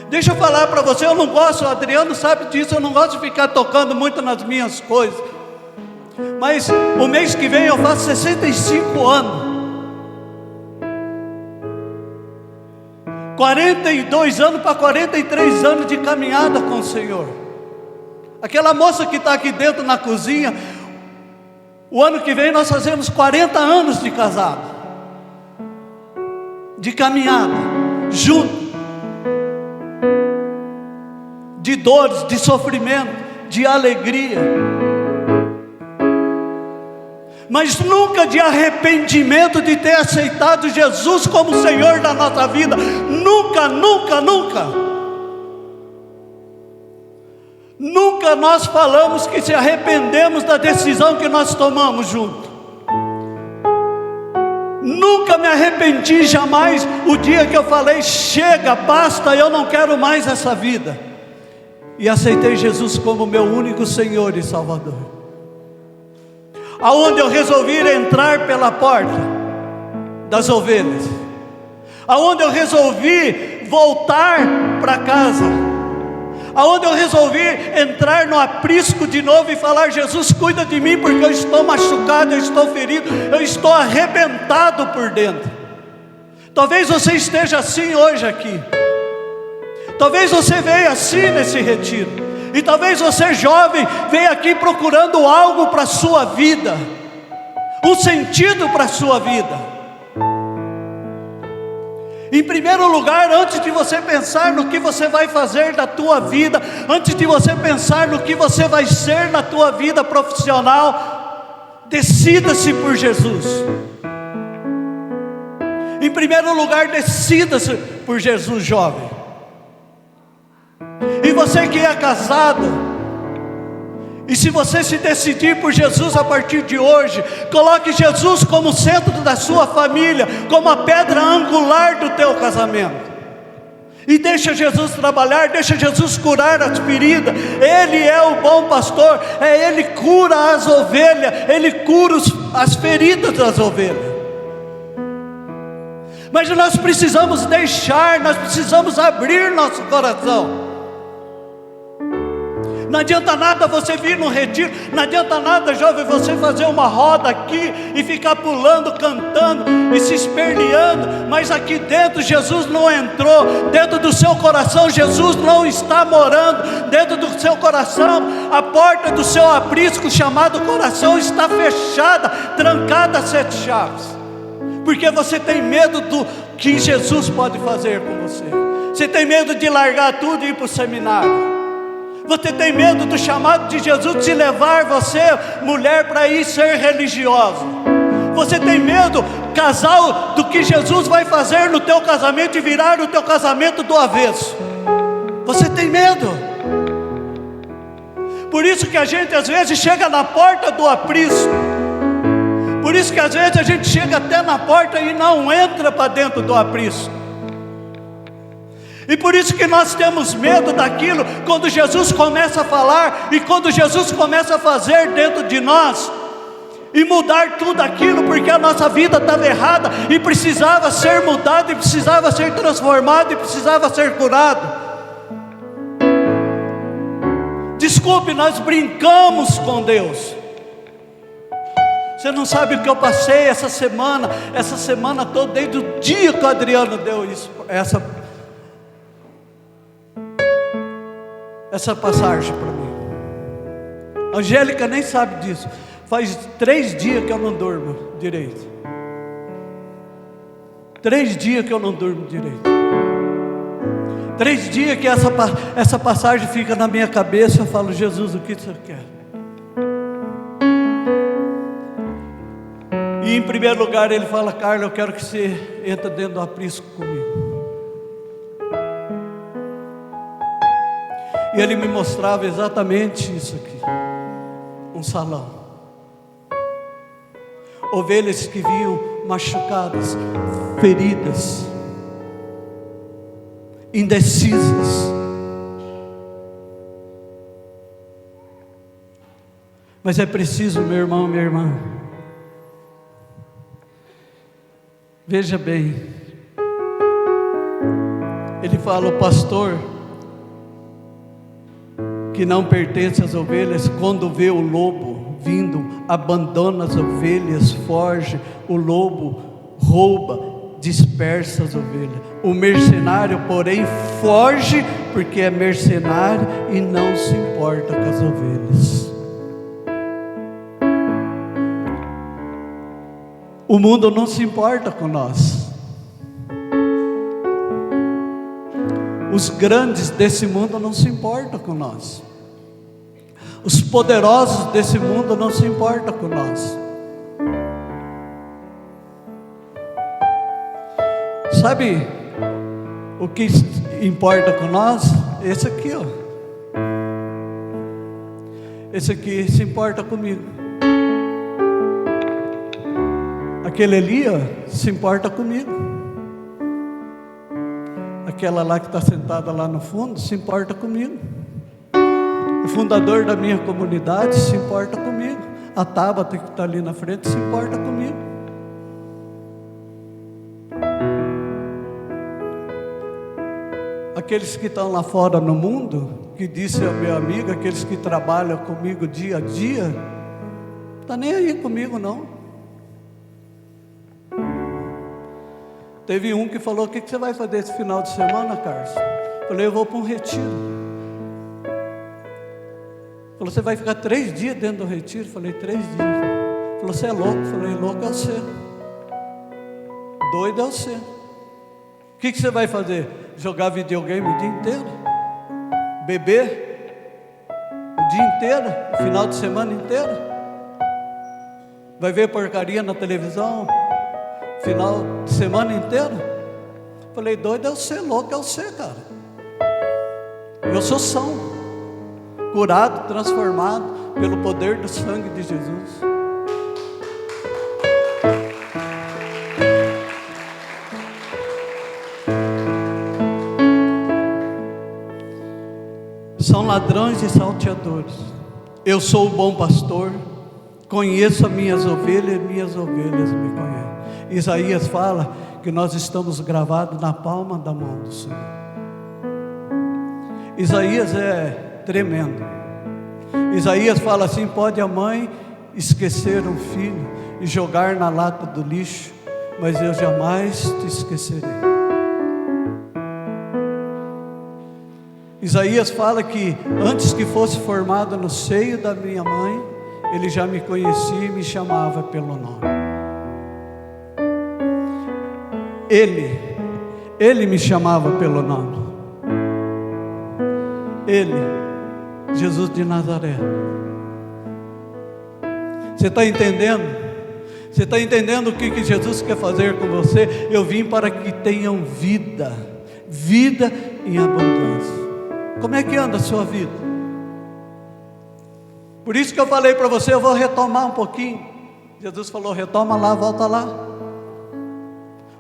Deixa eu falar para você, eu não gosto, o Adriano sabe disso, eu não gosto de ficar tocando muito nas minhas coisas. Mas o mês que vem eu faço 65 anos. 42 anos para 43 anos de caminhada com o Senhor. Aquela moça que está aqui dentro na cozinha, o ano que vem nós fazemos 40 anos de casado, de caminhada, junto, de dores, de sofrimento, de alegria, mas nunca de arrependimento de ter aceitado Jesus como Senhor da nossa vida. Nunca, nunca, nunca. Nunca nós falamos que se arrependemos da decisão que nós tomamos junto. Nunca me arrependi jamais o dia que eu falei: chega, basta, eu não quero mais essa vida, e aceitei Jesus como meu único Senhor e Salvador. Aonde eu resolvi entrar pela porta das ovelhas, aonde eu resolvi voltar para casa, aonde eu resolvi entrar no aprisco de novo e falar: Jesus, cuida de mim, porque eu estou machucado, eu estou ferido, eu estou arrebentado por dentro. Talvez você esteja assim hoje aqui, talvez você veio assim nesse retiro, e talvez você, jovem, veja aqui procurando algo para a sua vida, um sentido para a sua vida. Em primeiro lugar, antes de você pensar no que você vai fazer da tua vida, antes de você pensar no que você vai ser na tua vida profissional, decida-se por Jesus. Em primeiro lugar, decida-se por Jesus, jovem. E você que é casado, e se você se decidir por Jesus a partir de hoje, coloque Jesus como centro da sua família, como a pedra angular do teu casamento, e deixa Jesus trabalhar, deixa Jesus curar as feridas. Ele é o bom pastor, Ele cura as ovelhas, Ele cura as feridas das ovelhas. Mas nós precisamos deixar, nós precisamos abrir nosso coração. Não adianta nada você vir no retiro, não adianta nada, jovem, você fazer uma roda aqui e ficar pulando, cantando e se esperneando, mas aqui dentro Jesus não entrou. Dentro do seu coração Jesus não está morando. Dentro do seu coração, a porta do seu aprisco chamado coração está fechada, trancada a 7 chaves, porque você tem medo do que Jesus pode fazer com você. Você tem medo de largar tudo e ir para o seminário. Você tem medo do chamado de Jesus de levar você, mulher, para ir ser religiosa. Você tem medo, casal, do que Jesus vai fazer no teu casamento e virar o teu casamento do avesso. Você tem medo. Por isso que a gente às vezes chega na porta do aprisco. Por isso que às vezes a gente chega até na porta e não entra para dentro do aprisco. E por isso que nós temos medo daquilo, quando Jesus começa a falar, e quando Jesus começa a fazer dentro de nós, e mudar tudo aquilo, porque a nossa vida estava errada, e precisava ser mudada, e precisava ser transformada, e precisava ser curado. Desculpe, nós brincamos com Deus. Você não sabe o que eu passei essa semana toda, desde o dia que o Adriano deu isso, essa passagem para mim. A Angélica nem sabe disso. Faz 3 dias que eu não durmo direito. 3 dias que eu não durmo direito. 3 dias que essa passagem fica na minha cabeça. Eu falo: Jesus, o que você quer? E em primeiro lugar ele fala: Carla, eu quero que você entre dentro do aprisco comigo. E ele me mostrava exatamente isso aqui. Um salão. Ovelhas que vinham machucadas, feridas, indecisas. Mas é preciso, meu irmão, minha irmã, veja bem, ele fala: o pastor que não pertence às ovelhas, quando vê o lobo vindo, abandona as ovelhas, foge. O lobo rouba, dispersa as ovelhas. O mercenário, porém, foge, porque é mercenário e não se importa com as ovelhas. O mundo não se importa com nós. Os grandes desse mundo não se importam com nós. Os poderosos desse mundo não se importam com nós. Sabe o que importa com nós? Esse aqui, ó. Esse aqui se importa comigo. Aquele ali, ó, se importa comigo. Aquela lá que está sentada lá no fundo se importa comigo. O fundador da minha comunidade se importa comigo. A Tabata que está ali na frente se importa comigo. Aqueles que estão lá fora no mundo, que disse ao meu amigo, aqueles que trabalham comigo dia a dia, não está nem aí comigo não. Teve um que falou: o que você vai fazer esse final de semana, Carlos? Eu falei: eu vou para um retiro. Falou: você vai ficar 3 dias dentro do retiro? Eu falei: 3 dias. Falou: você é louco? Eu falei: louco é você. Doido é você. O que você vai fazer? Jogar videogame o dia inteiro? Beber? O dia inteiro? O final de semana inteiro? Vai ver porcaria na televisão? Final de semana inteiro? Falei: doido é você, louco é você, cara. Eu sou são, curado, transformado pelo poder do sangue de Jesus. São ladrões e salteadores. Eu sou o bom pastor, conheço as minhas ovelhas me conhecem. Isaías fala que nós estamos gravados na palma da mão do Senhor. Isaías é tremendo. Isaías fala assim: pode a mãe esquecer um filho e jogar na lata do lixo, mas eu jamais te esquecerei. Isaías fala que antes que fosse formado no seio da minha mãe, ele já me conhecia e me chamava pelo nome. Ele me chamava pelo nome. Ele. Jesus de Nazaré. Você está entendendo? Você está entendendo o que Jesus quer fazer com você? Eu vim para que tenham vida, vida em abundância. Como é que anda a sua vida? Por isso que eu falei para você, eu vou retomar um pouquinho. Jesus falou, retoma lá, volta lá.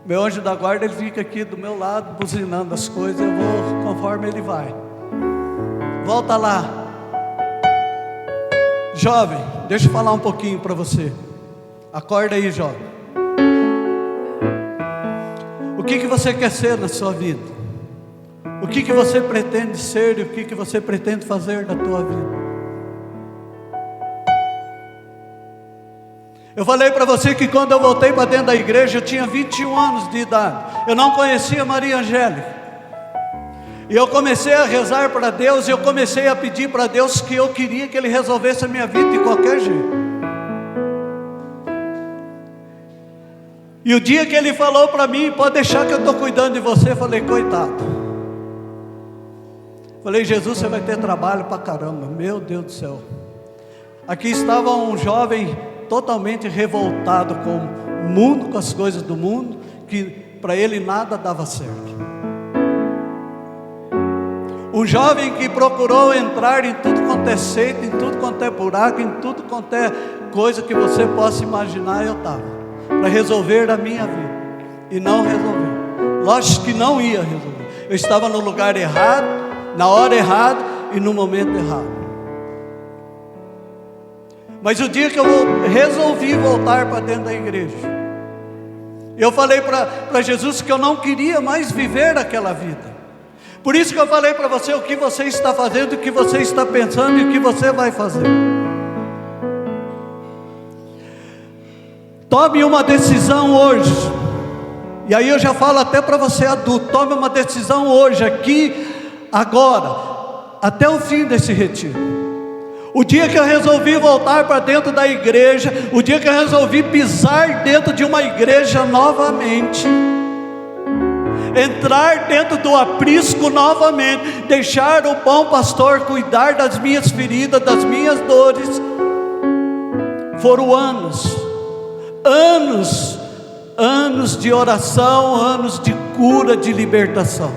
Meu anjo da guarda, ele fica aqui do meu lado, buzinando as coisas, eu vou conforme ele vai. Volta lá. Jovem, deixa eu falar um pouquinho para você. Acorda aí, jovem. O que você quer ser na sua vida? O que você pretende ser e o que você pretende fazer da tua vida? Eu falei para você que quando eu voltei para dentro da igreja, eu tinha 21 anos de idade. Eu não conhecia Maria Angélica. E eu comecei a rezar para Deus, e eu comecei a pedir para Deus que eu queria que Ele resolvesse a minha vida de qualquer jeito. E o dia que Ele falou para mim, pode deixar que eu estou cuidando de você, eu falei, coitado. Falei, Jesus, você vai ter trabalho para caramba, meu Deus do céu. Aqui estava um jovem totalmente revoltado com o mundo, com as coisas do mundo, que para ele nada dava certo. Um jovem que procurou entrar em tudo quanto é seita, em tudo quanto é buraco, em tudo quanto é coisa que você possa imaginar, eu estava para resolver a minha vida, e não resolveu. Lógico que não ia resolver. Eu estava no lugar errado, na hora errada e no momento errado. Mas o dia que eu resolvi voltar para dentro da igreja, eu falei para Jesus que eu não queria mais viver aquela vida. Por isso que eu falei para você o que você está fazendo, o que você está pensando e o que você vai fazer. Tome uma decisão hoje. E aí eu já falo até para você adulto, tome uma decisão hoje, aqui, agora, até o fim desse retiro. O dia que eu resolvi voltar para dentro da igreja, o dia que eu resolvi pisar dentro de uma igreja novamente, entrar dentro do aprisco novamente, deixar o bom pastor cuidar das minhas feridas, das minhas dores, foram anos de oração, anos de cura, de libertação,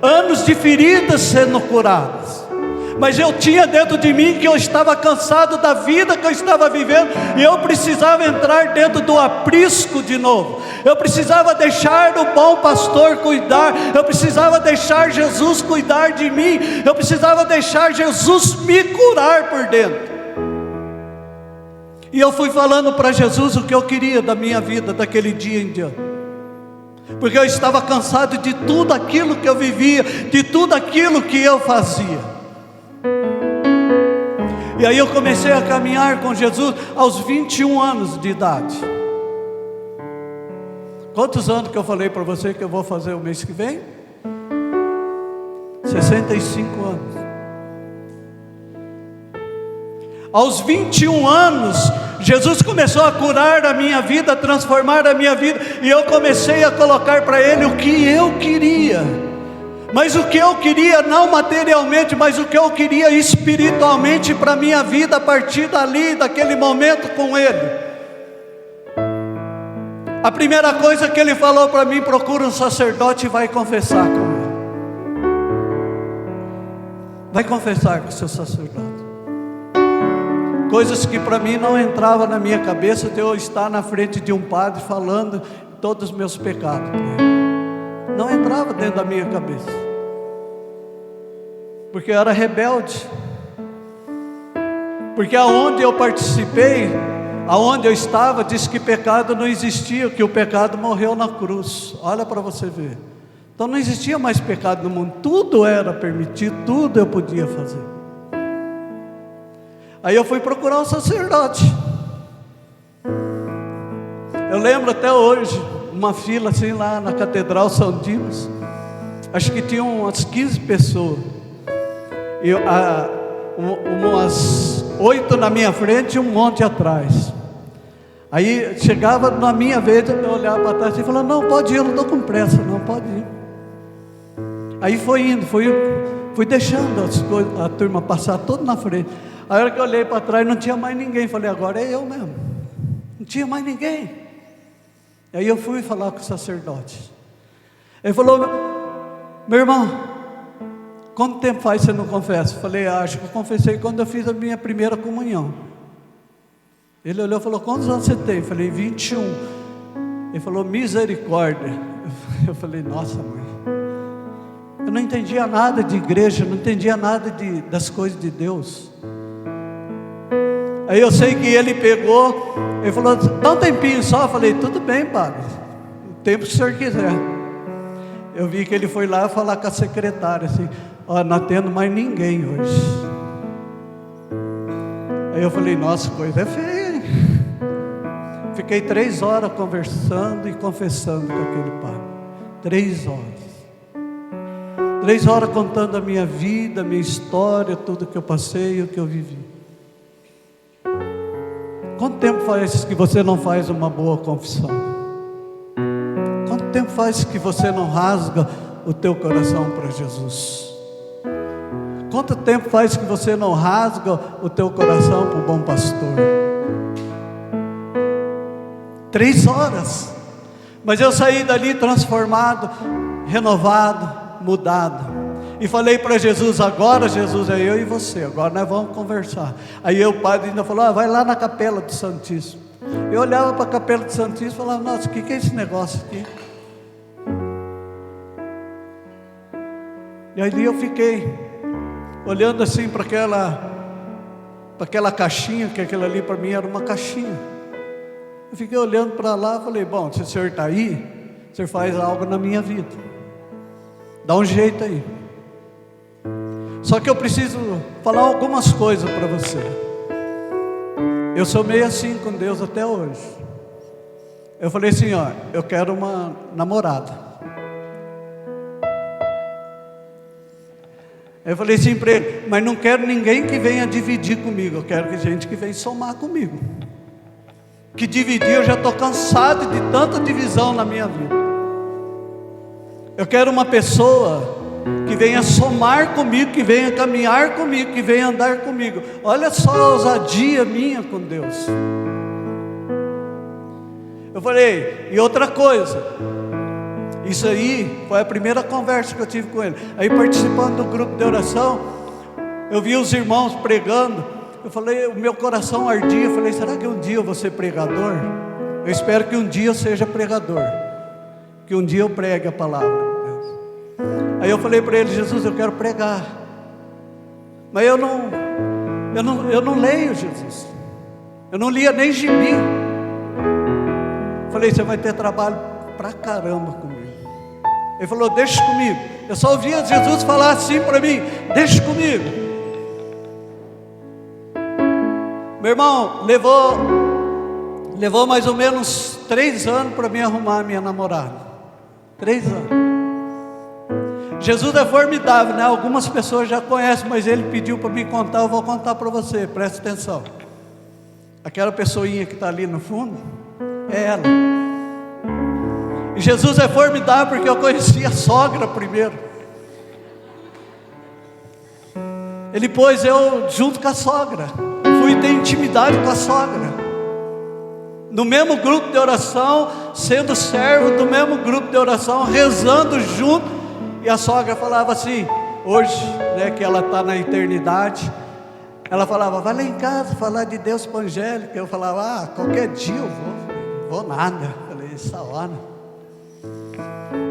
anos de feridas sendo curadas. Mas eu tinha dentro de mim que eu estava cansado da vida que eu estava vivendo, e eu precisava entrar dentro do aprisco de novo. Eu precisava deixar o bom pastor cuidar, eu precisava deixar Jesus cuidar de mim, eu precisava deixar Jesus me curar por dentro. E eu fui falando para Jesus o que eu queria da minha vida daquele dia em diante, porque eu estava cansado de tudo aquilo que eu vivia, de tudo aquilo que eu fazia. E aí eu comecei a caminhar com Jesus aos 21 anos de idade. Quantos anos que eu falei para você que eu vou fazer o mês que vem? 65 anos. Aos 21 anos, Jesus começou a curar a minha vida, a transformar a minha vida, e eu comecei a colocar para Ele o que eu queria. Mas o que eu queria não materialmente, mas o que eu queria espiritualmente para a minha vida, a partir dali, daquele momento com Ele. A primeira coisa que Ele falou para mim: procura um sacerdote e vai confessar com ele. Vai confessar com o seu sacerdote. Coisas que para mim não entravam na minha cabeça, de eu estar na frente de um padre falando todos os meus pecados para ele. Não entrava dentro da minha cabeça, porque eu era rebelde, porque aonde eu participei, aonde eu estava, disse que pecado não existia, que o pecado morreu na cruz. Olha para você ver. Então não existia mais pecado no mundo, tudo era permitido, tudo eu podia fazer. Aí eu fui procurar um sacerdote. Eu lembro até hoje, uma fila assim lá na Catedral São Dimas, acho que tinha umas 15 pessoas, e umas 8 na minha frente e um monte atrás. Aí chegava na minha vez, eu olhava para trás e falava: não, pode ir, eu não estou com pressa, não, pode ir. Aí foi indo, fui deixando a turma passar toda na frente. Aí a hora que eu olhei para trás, não tinha mais ninguém. Falei, agora é eu mesmo. Não tinha mais ninguém. Aí eu fui falar com o sacerdote. Ele falou, meu irmão, quanto tempo faz você não confessa? Eu falei, acho que eu confessei quando eu fiz a minha primeira comunhão. Ele olhou e falou, quantos anos você tem? Eu falei, 21. Ele falou, misericórdia. Eu falei, nossa, mãe. Eu não entendia nada de igreja, não entendia nada das coisas de Deus. Aí eu sei que ele pegou, ele falou, dá um tempinho só. Eu falei, tudo bem, padre, o tempo que o senhor quiser. Eu vi que ele foi lá falar com a secretária assim, ó, não atendo mais ninguém hoje. Aí eu falei, nossa, coisa é feia, hein? Fiquei 3 horas conversando e confessando com aquele padre. 3 horas. 3 horas contando a minha vida, a minha história, tudo que eu passei e o que eu vivi. Quanto tempo faz que você não faz uma boa confissão? Quanto tempo faz que você não rasga o teu coração para Jesus? Quanto tempo faz que você não rasga o teu coração para o bom pastor? 3 horas. Mas eu saí dali transformado, renovado, mudado. E falei para Jesus, agora Jesus é eu e você, agora nós vamos conversar. Aí o padre ainda falou, vai lá na capela do Santíssimo. Eu olhava para a capela do Santíssimo e falava, nossa, o que é esse negócio aqui? E aí eu fiquei olhando assim para aquela caixinha, que aquilo ali para mim era uma caixinha. Eu fiquei olhando para lá e falei, bom, se o senhor está aí, o senhor faz algo na minha vida. Dá um jeito aí. Só que eu preciso falar algumas coisas para você. Eu sou meio assim com Deus até hoje. Eu falei assim, ó, eu quero uma namorada. Eu falei assim para ele, mas não quero ninguém que venha dividir comigo. Eu quero gente que venha somar comigo. Que dividir, eu já estou cansado de tanta divisão na minha vida. Eu quero uma pessoa que venha somar comigo, que venha caminhar comigo, que venha andar comigo. Olha só a ousadia minha com Deus. Eu falei, e outra coisa, isso aí foi a primeira conversa que eu tive com ele. Aí participando do grupo de oração, eu vi os irmãos pregando. Eu falei, o meu coração ardia. Eu falei, será que um dia eu vou ser pregador? Eu espero que um dia eu seja pregador, que um dia eu pregue a palavra. Aí eu falei para ele, Jesus, eu quero pregar, mas eu não leio, Jesus. Eu não lia nem gibi. Eu falei, você vai ter trabalho pra caramba comigo. Ele falou, deixa comigo. Eu só ouvia Jesus falar assim para mim, deixa comigo. Meu irmão, levou mais ou menos 3 anos para me arrumar a minha namorada. 3 anos. Jesus é formidável, né? Algumas pessoas já conhecem, mas ele pediu para me contar, eu vou contar para você, presta atenção. Aquela pessoinha que está ali no fundo, é ela. E Jesus é formidável porque eu conheci a sogra primeiro. Ele pôs eu junto com a sogra, fui ter intimidade com a sogra. No mesmo grupo de oração, sendo servo do mesmo grupo de oração, rezando junto. E a sogra falava assim, hoje, né, que ela está na eternidade, ela falava, vai lá em casa falar de Deus para Angélica. Eu falava, qualquer dia eu vou nada. Eu falei, essa hora.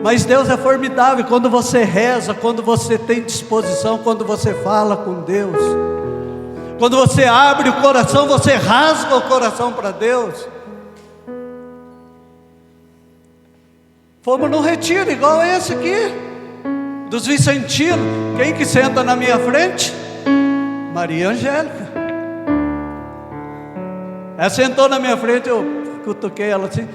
Mas Deus é formidável quando você reza, quando você tem disposição, quando você fala com Deus, quando você abre o coração, você rasga o coração para Deus. Fomos num retiro igual esse aqui, dos Vicentinos. Quem que senta na minha frente? Maria Angélica. Ela sentou na minha frente, eu cutuquei ela assim,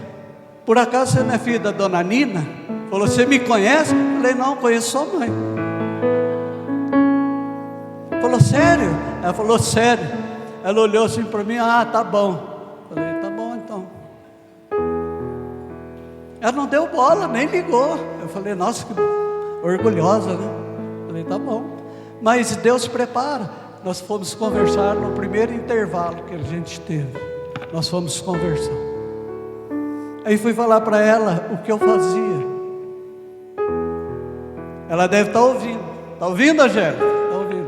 por acaso você não é filha da dona Nina? Falou, você me conhece? Eu falei, não, conheço sua mãe. Falou, sério? Ela falou, sério. Ela olhou assim para mim, tá bom. Eu falei, tá bom então. Ela não deu bola, nem ligou. Eu falei, nossa, que orgulhosa, né? Falei, tá bom. Mas Deus prepara. Nós fomos conversar no primeiro intervalo que a gente teve. Nós fomos conversar. Aí fui falar para ela o que eu fazia. Ela deve estar ouvindo. Está ouvindo, Angélica? Está ouvindo.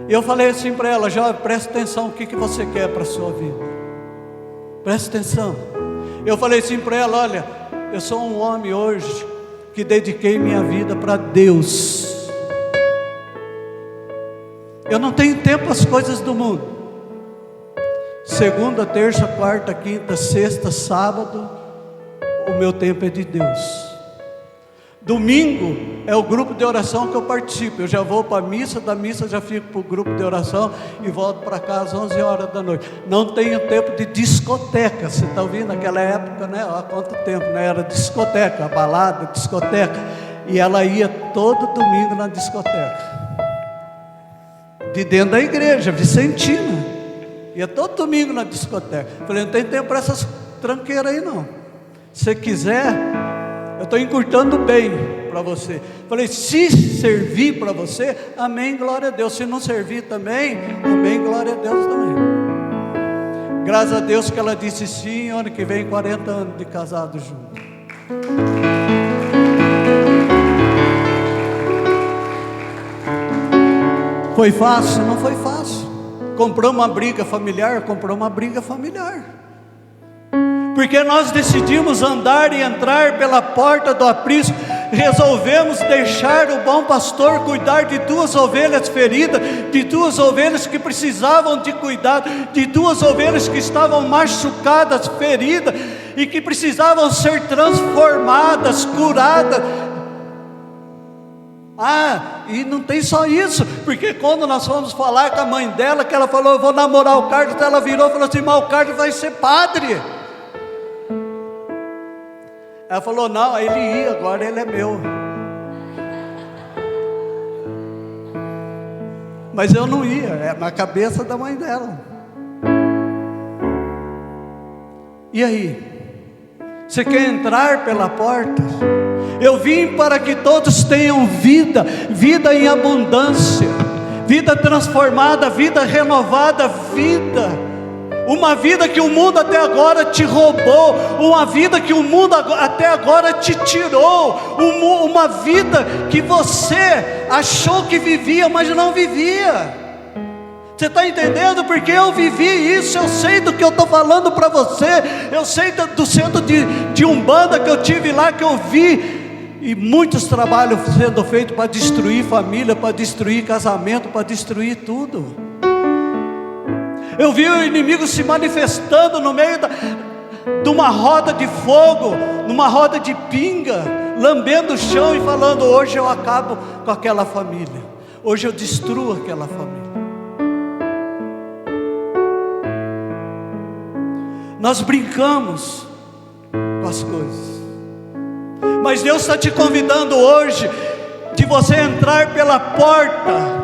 E eu falei assim para ela: jovem, presta atenção o que você quer para a sua vida. Presta atenção. Eu falei assim para ela: olha, eu sou um homem hoje que dediquei minha vida para Deus. Eu não tenho tempo às coisas do mundo. Segunda, terça, quarta, quinta, sexta, sábado, o meu tempo é de Deus. Domingo é o grupo de oração que eu participo. Eu já vou para a missa, da missa já fico para o grupo de oração e volto para casa às 11 horas da noite. Não tenho tempo de discoteca. Você está ouvindo? Naquela época, né? Há quanto tempo, né? Era discoteca, balada, discoteca. E ela ia todo domingo na discoteca. De dentro da igreja, Vicentina. Ia todo domingo na discoteca. Falei: não tem tempo para essas tranqueiras aí não. Se você quiser, eu estou encurtando bem para você. Falei: se servir para você, amém, glória a Deus. Se não servir também, amém, glória a Deus também. Graças a Deus que ela disse sim. Ano que vem 40 anos de casado junto. Foi fácil? Não foi fácil. Comprou uma briga familiar? Comprou uma briga familiar. Porque nós decidimos andar e entrar pela porta do aprisco. Resolvemos deixar o bom pastor cuidar de 2 ovelhas feridas, de 2 ovelhas que precisavam de cuidado, de 2 ovelhas que estavam machucadas, feridas, e que precisavam ser transformadas, curadas. E não tem só isso, porque quando nós fomos falar com a mãe dela, que ela falou: eu vou namorar o Carlos, ela virou e falou assim: mas o Carlos vai ser padre. Ela falou: não, ele ia, agora ele é meu. Mas eu não ia, é na cabeça da mãe dela. E aí? Você quer entrar pela porta? Eu vim para que todos tenham vida, vida em abundância, vida transformada, vida renovada, uma vida que o mundo até agora te roubou, uma vida que o mundo até agora te tirou, uma vida que você achou que vivia, mas não vivia. Você está entendendo? Porque eu vivi isso, eu sei do que eu estou falando para você, eu sei do centro de Umbanda que eu tive lá, que eu vi. E muitos trabalhos sendo feitos para destruir família, para destruir casamento, para destruir tudo. Eu vi o inimigo se manifestando no meio de uma roda de fogo, numa roda de pinga, lambendo o chão e falando: hoje eu acabo com aquela família, hoje eu destruo aquela família. Nós brincamos com as coisas, mas Deus está te convidando hoje, de você entrar pela porta.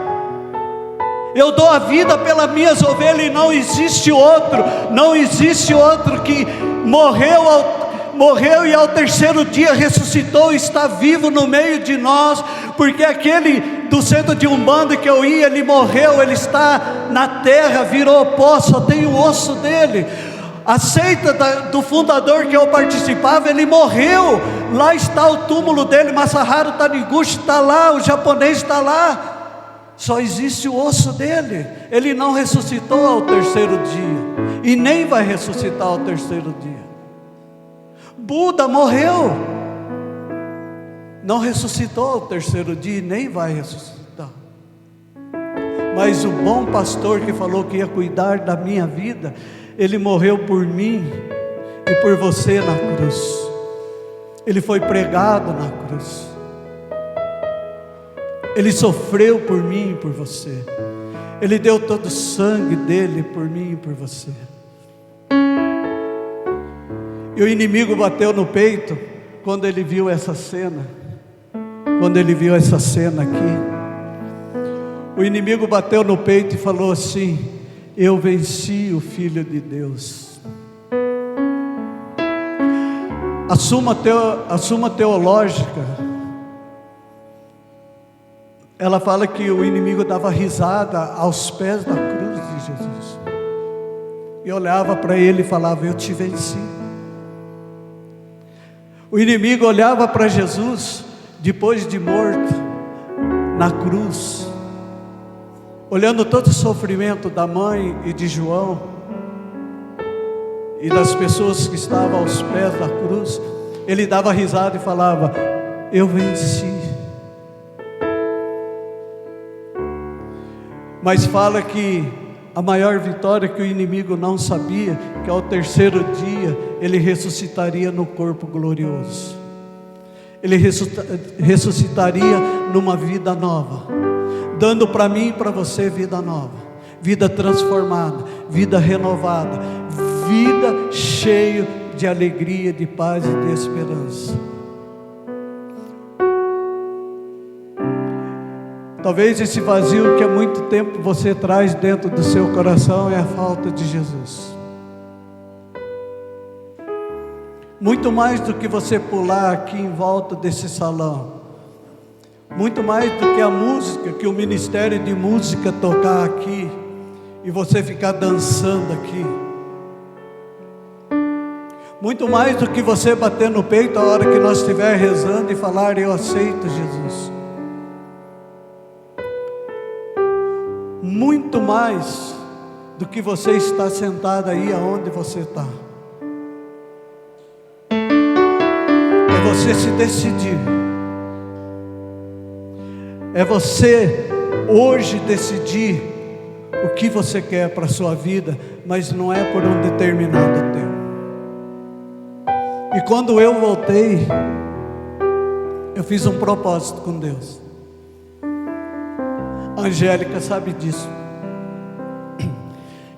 Eu dou a vida pelas minhas ovelhas e não existe outro que morreu e ao terceiro dia ressuscitou, está vivo no meio de nós. Porque aquele do centro de Umbanda que eu ia, ele morreu, ele está na terra, virou pó, só tem o osso dele. A seita do fundador que eu participava, ele morreu, lá está o túmulo dele, Masaharu Taniguchi está lá, o japonês está lá, só existe o osso dele. Ele não ressuscitou ao terceiro dia, e nem vai ressuscitar ao terceiro dia. Buda morreu, não ressuscitou ao terceiro dia, e nem vai ressuscitar. Mas o bom pastor que falou que ia cuidar da minha vida, ele morreu por mim e por você na cruz. Ele foi pregado na cruz. Ele sofreu por mim e por você. Ele deu todo o sangue dele por mim e por você. E o inimigo bateu no peito quando ele viu essa cena. Quando ele viu essa cena aqui, o inimigo bateu no peito e falou assim: eu venci o Filho de Deus. A Suma Teológica ela fala que o inimigo dava risada aos pés da cruz de Jesus. E olhava para ele e falava: eu te venci. O inimigo olhava para Jesus, depois de morto, na cruz, olhando todo o sofrimento da mãe e de João, e das pessoas que estavam aos pés da cruz. Ele dava risada e falava: eu venci. Mas fala que a maior vitória que o inimigo não sabia, que ao terceiro dia ele ressuscitaria no corpo glorioso. Ele ressuscitaria numa vida nova, dando para mim e para você vida nova, vida transformada, vida renovada, vida cheia de alegria, de paz e de esperança. Talvez esse vazio que há muito tempo você traz dentro do seu coração é a falta de Jesus. Muito mais do que você pular aqui em volta desse salão, muito mais do que a música, que o ministério de música tocar aqui e você ficar dançando aqui, muito mais do que você bater no peito a hora que nós estiver rezando e falar: eu aceito Jesus. Muito mais do que você estar sentado aí aonde você está, é você se decidir, é você hoje decidir o que você quer para a sua vida, mas não é por um determinado tempo. E quando eu voltei, eu fiz um propósito com Deus. A Angélica sabe disso.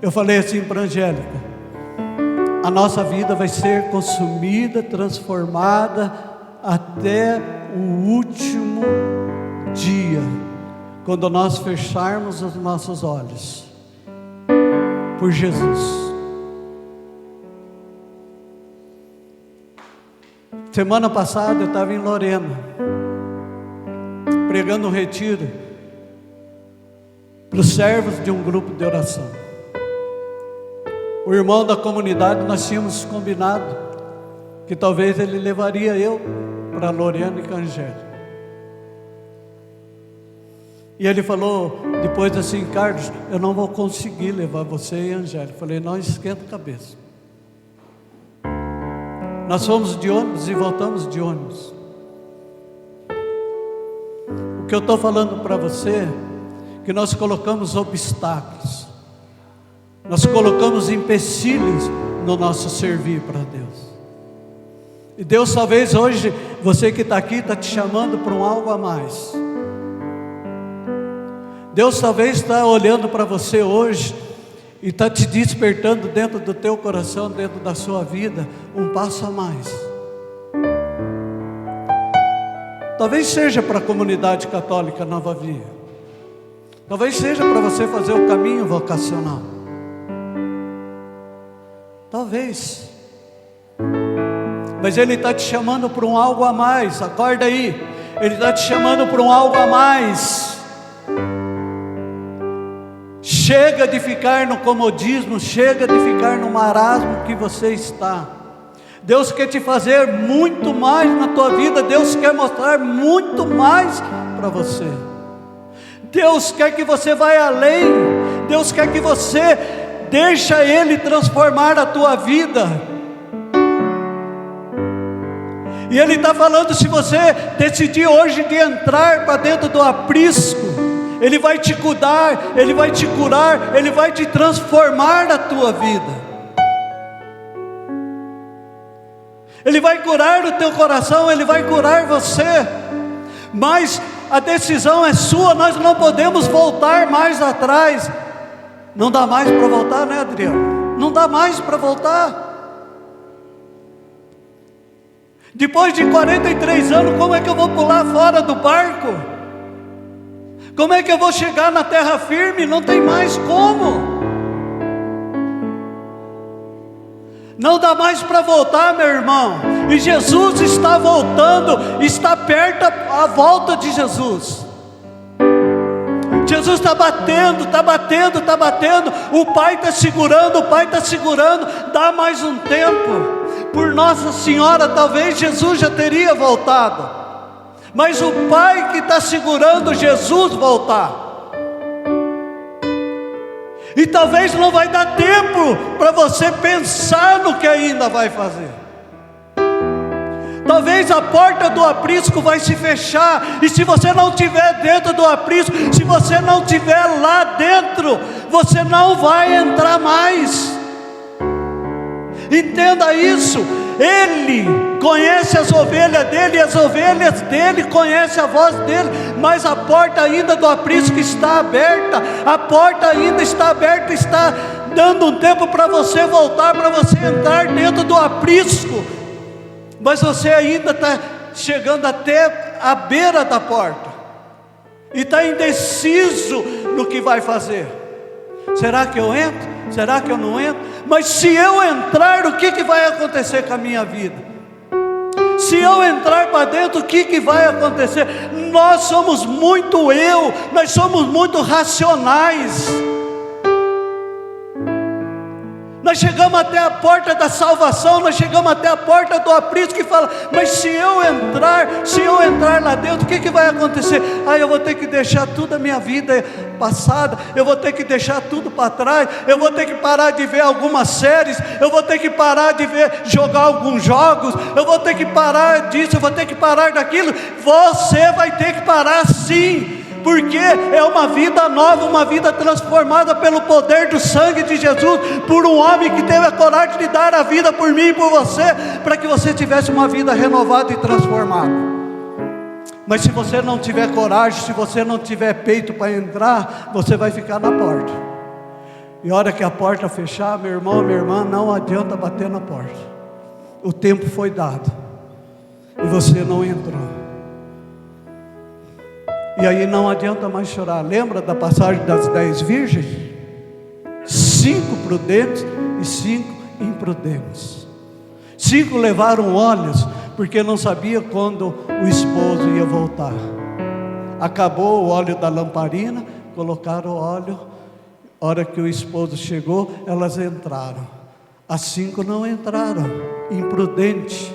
Eu falei assim para a Angélica: a nossa vida vai ser consumida, transformada até o último dia, quando nós fecharmos os nossos olhos por Jesus. Semana passada eu estava em Lorena, pregando um retiro para os servos de um grupo de oração. O irmão da comunidade, nós tínhamos combinado que talvez ele levaria eu para Lorena e com a Angélica. E ele falou depois assim: Carlos, eu não vou conseguir levar você e a Angélica. Eu falei: não esquenta a cabeça. Nós fomos de ônibus e voltamos de ônibus. O que eu estou falando para você, que nós colocamos obstáculos, nós colocamos empecilhos no nosso servir para Deus. E Deus talvez hoje, você que está aqui, está te chamando para um algo a mais. Deus talvez está olhando para você hoje e está te despertando dentro do teu coração, dentro da sua vida, um passo a mais. Talvez seja para a comunidade católica Nova Via, talvez seja para você fazer o caminho vocacional, talvez, mas Ele está te chamando para um algo a mais. Acorda aí, Ele está te chamando para um algo a mais. Chega de ficar no comodismo, chega de ficar no marasmo que você está. Deus quer te fazer muito mais na tua vida. Deus quer mostrar muito mais para você. Deus quer que você vá além. Deus quer que você deixe Ele transformar a tua vida. E Ele está falando: se você decidir hoje de entrar para dentro do aprisco, Ele vai te cuidar, Ele vai te curar, Ele vai te transformar a tua vida. Ele vai curar o teu coração, Ele vai curar você. Mas a decisão é sua, nós não podemos voltar mais atrás. Não dá mais para voltar, né, Adriano? Não dá mais para voltar. Depois de 43 anos, como é que eu vou pular fora do barco? Como é que eu vou chegar na terra firme? Não tem mais como. Não dá mais para voltar, meu irmão. E Jesus está voltando, está perto a volta de Jesus. Jesus está batendo, está batendo, está batendo. O Pai está segurando, o Pai está segurando. Dá mais um tempo. Por Nossa Senhora, talvez Jesus já teria voltado, mas o Pai que está segurando Jesus voltar. E talvez não vai dar tempo para você pensar no que ainda vai fazer. Talvez a porta do aprisco vai se fechar, e se você não estiver dentro do aprisco, se você não estiver lá dentro, você não vai entrar mais. Entenda isso. Ele conhece as ovelhas dele, e as ovelhas dele conhecem a voz dele, mas a porta ainda do aprisco está aberta. A porta ainda está aberta, está dando um tempo para você voltar, para você entrar dentro do aprisco, mas você ainda está chegando até a beira da porta, e está indeciso no que vai fazer. Será que eu entro? Será que eu não entro? Mas se eu entrar, o que vai acontecer com a minha vida? Se eu entrar para dentro, o que vai acontecer? Nós somos muito nós somos muito racionais. Nós chegamos até a porta da salvação, nós chegamos até a porta do aprisco e fala: mas se eu entrar lá dentro, o que vai acontecer? Eu vou ter que deixar toda a minha vida passada, eu vou ter que deixar tudo para trás, eu vou ter que parar de ver algumas séries, eu vou ter que parar de jogar alguns jogos, eu vou ter que parar disso, eu vou ter que parar daquilo. Você vai ter que parar sim, porque é uma vida nova, uma vida transformada pelo poder do sangue de Jesus, por um homem que teve a coragem de dar a vida por mim e por você, para que você tivesse uma vida renovada e transformada. Mas se você não tiver coragem, se você não tiver peito para entrar, você vai ficar na porta. E a hora que a porta fechar, meu irmão, minha irmã, não adianta bater na porta. O tempo foi dado e você não entrou. E aí não adianta mais chorar. Lembra da passagem das 10 virgens? 5 prudentes e 5 imprudentes. 5 levaram óleos, porque não sabia quando o esposo ia voltar. Acabou o óleo da lamparina, colocaram o óleo. A hora que o esposo chegou, elas entraram. As 5 não entraram, imprudente.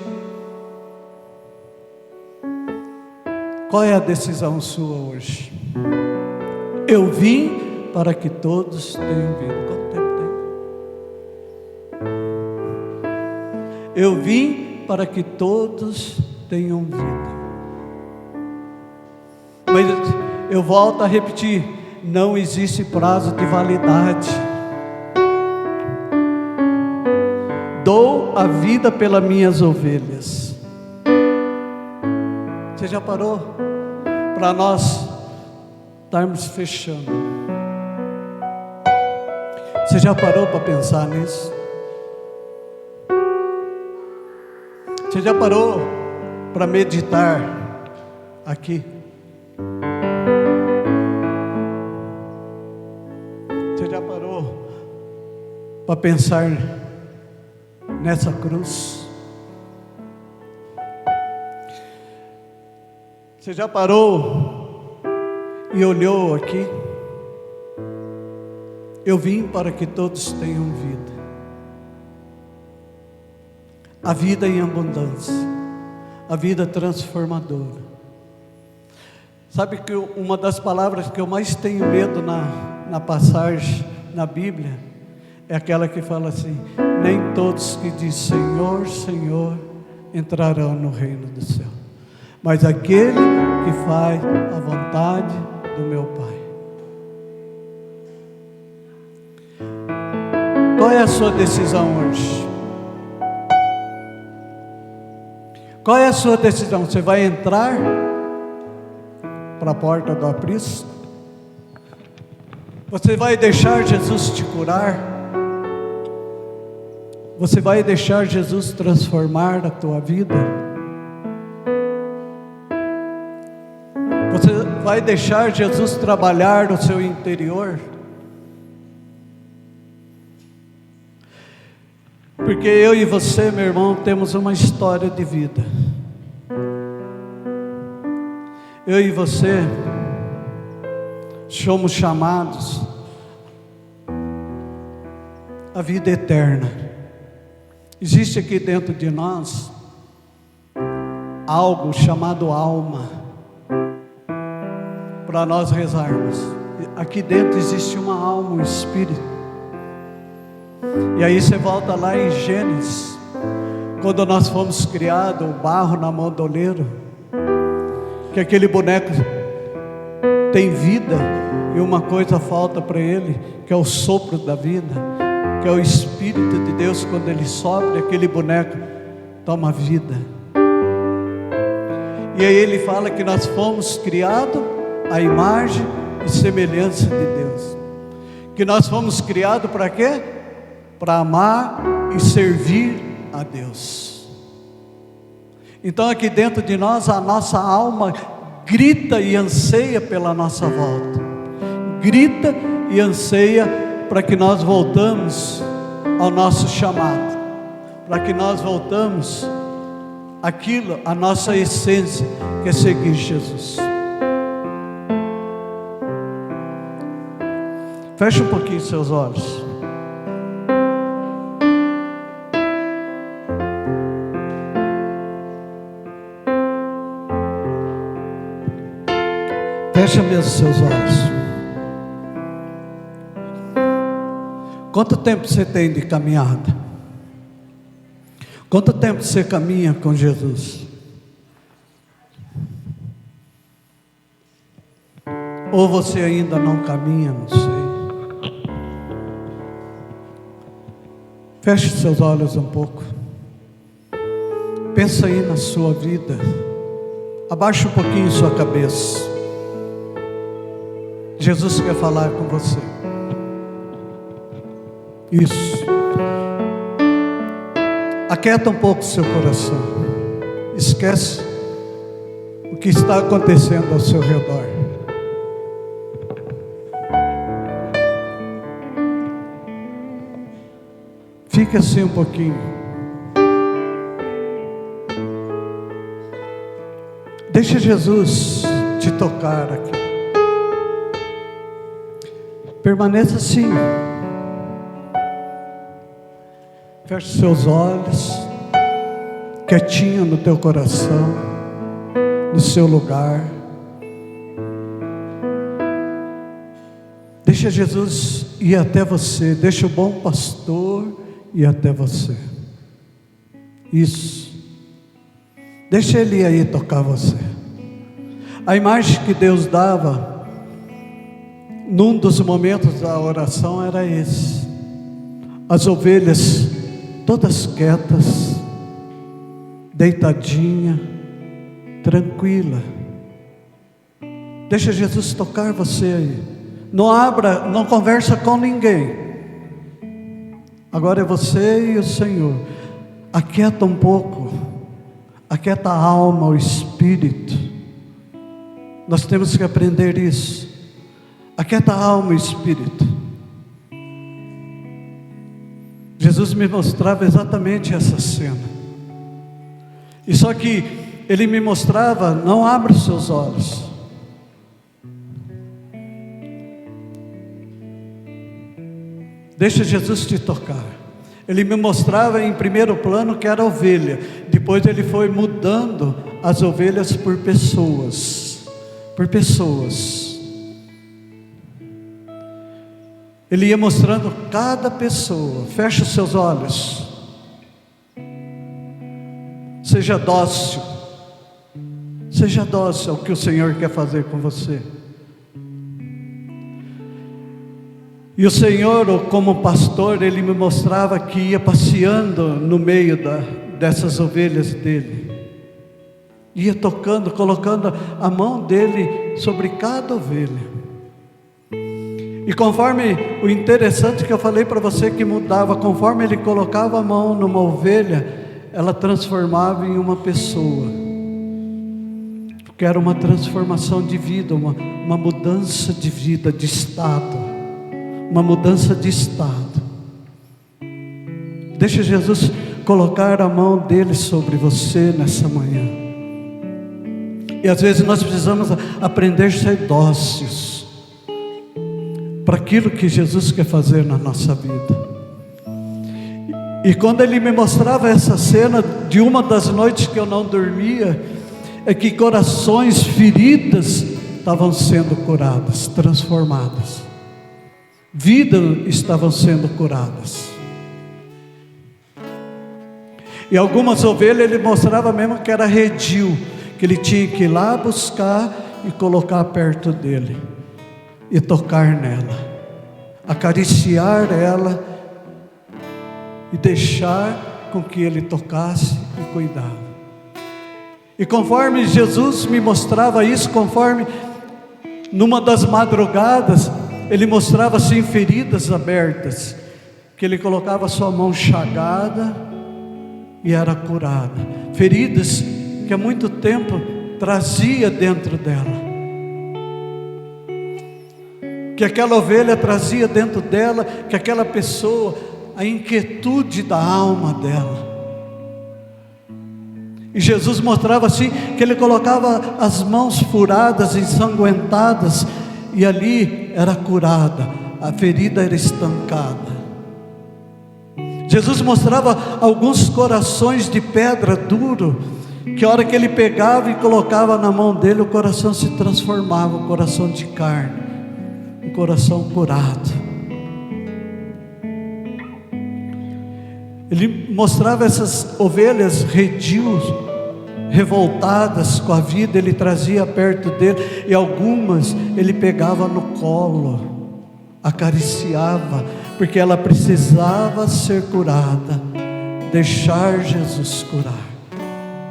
Qual é a decisão sua hoje? Eu vim para que todos tenham vida. Quanto tempo tem? Eu vim para que todos tenham vida. Mas eu volto a repetir: não existe prazo de validade. Dou a vida pelas minhas ovelhas. Você já parou para nós estarmos fechando? Você já parou para pensar nisso? Você já parou para meditar aqui? Você já parou para pensar nessa cruz? Você já parou e olhou aqui? Eu vim para que todos tenham vida. A vida em abundância, a vida transformadora. Sabe que uma das palavras que eu mais tenho medo na passagem, na Bíblia, é aquela que fala assim: nem todos que dizem Senhor, Senhor, entrarão no reino do céu, mas aquele que faz a vontade do meu Pai. Qual é a sua decisão hoje? Qual é a sua decisão? Você vai entrar para a porta do aprisco? Você vai deixar Jesus te curar? Você vai deixar Jesus transformar a tua vida? Você vai deixar Jesus trabalhar no seu interior? Porque eu e você, meu irmão, temos uma história de vida. Eu e você somos chamados à vida eterna. Existe aqui dentro de nós algo chamado alma, para nós rezarmos. Aqui dentro existe uma alma, um espírito. E aí você volta lá em Gênesis, quando nós fomos criados, o barro na mão do oleiro, que aquele boneco tem vida, e uma coisa falta para ele, que é o sopro da vida, que é o Espírito de Deus. Quando ele sopra, aquele boneco toma vida. E aí ele fala que nós fomos criados à imagem e semelhança de Deus. Que nós fomos criados para quê? Para amar e servir a Deus. Então aqui dentro de nós, a nossa alma grita e anseia pela nossa volta, grita e anseia para que nós voltamos ao nosso chamado, para que nós voltamos àquilo, a nossa essência, que é seguir Jesus. Feche um pouquinho seus olhos. Fecha mesmo seus olhos. Quanto tempo você tem de caminhada? Quanto tempo você caminha com Jesus? Ou você ainda não caminha, não sei. Feche seus olhos um pouco. Pensa aí na sua vida. Abaixa um pouquinho sua cabeça. Jesus quer falar com você. Isso. Aquieta um pouco seu coração. Esquece o que está acontecendo ao seu redor. Fique assim um pouquinho. Deixa Jesus te tocar aqui. Permaneça assim. Feche seus olhos, quietinho no teu coração, no seu lugar. Deixa Jesus ir até você. Deixa o bom pastor ir até você. Isso. Deixa ele aí tocar você. A imagem que Deus dava num dos momentos da oração era esse: as ovelhas todas quietas, deitadinha, tranquila. Deixa Jesus tocar você aí. Não abra, não conversa com ninguém. Agora é você e o Senhor. Aquieta um pouco, aquieta a alma, o espírito. Nós temos que aprender isso. Aquieta a alma e o espírito. Jesus me mostrava exatamente essa cena. E só que Ele me mostrava: não abra os seus olhos. Deixa Jesus te tocar. Ele me mostrava em primeiro plano que era ovelha. Depois Ele foi mudando as ovelhas por pessoas. Por pessoas. Ele ia mostrando cada pessoa. Feche os seus olhos. Seja dócil. Seja dócil ao que o Senhor quer fazer com você. E o Senhor, como pastor, Ele me mostrava que ia passeando no meio dessas ovelhas dele. Ia tocando, colocando a mão dele sobre cada ovelha. E conforme, o interessante que eu falei para você que mudava, conforme Ele colocava a mão numa ovelha, ela transformava em uma pessoa. Porque era uma transformação de vida, uma mudança de vida, de estado. Uma mudança de estado. Deixa Jesus colocar a mão dele sobre você nessa manhã. E às vezes nós precisamos aprender a ser dóceis. para aquilo que Jesus quer fazer na nossa vida. E quando ele me mostrava essa cena de uma das noites que eu não dormia, é que corações feridas estavam sendo curadas, transformadas, vidas estavam sendo curadas. E algumas ovelhas ele mostrava mesmo que era redil, que ele tinha que ir lá buscar e colocar perto dele, e tocar nela, acariciar ela, e deixar com que ele tocasse e cuidava. E conforme Jesus me mostrava isso, conforme numa das madrugadas, ele mostrava assim feridas abertas, que ele colocava sua mão chagada e era curada. Feridas que há muito tempo trazia dentro dela, que aquela ovelha trazia dentro dela, que aquela pessoa, a inquietude da alma dela. E Jesus mostrava assim, que ele colocava as mãos furadas, ensanguentadas, e ali era curada, a ferida era estancada. Jesus mostrava alguns corações de pedra duro, que a hora que ele pegava e colocava na mão dele, o coração se transformava, um coração de carne, um coração curado. Ele mostrava essas ovelhas redios, revoltadas com a vida, ele trazia perto dele, e algumas ele pegava no colo, acariciava, porque ela precisava ser curada, deixar Jesus curar,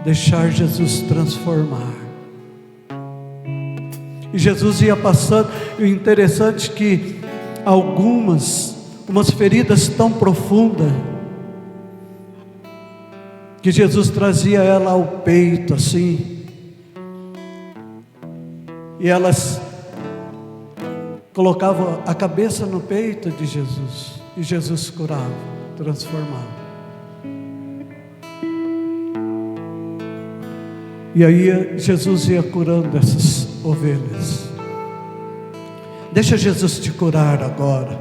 deixar Jesus transformar. E Jesus ia passando, e o interessante é que umas feridas tão profundas, que Jesus trazia ela ao peito assim, e elas colocavam a cabeça no peito de Jesus, e Jesus curava, transformava. E aí Jesus ia curando essas ovelhas. Deixa Jesus te curar agora,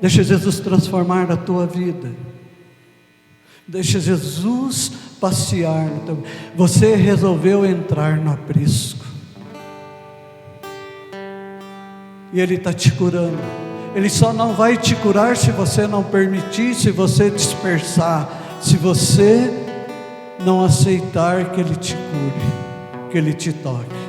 deixa Jesus transformar a tua vida. Deixa Jesus passear. Você resolveu entrar no aprisco, e Ele está te curando. Ele só não vai te curar se você não permitir, se você dispersar, se você não aceitar que Ele te cure, que Ele te toque.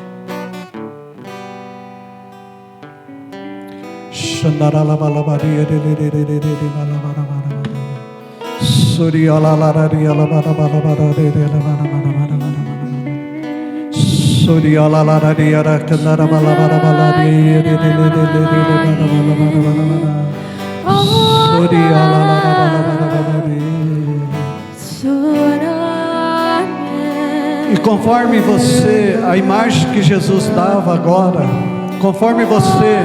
E conforme você, a imagem que Jesus dava agora, conforme você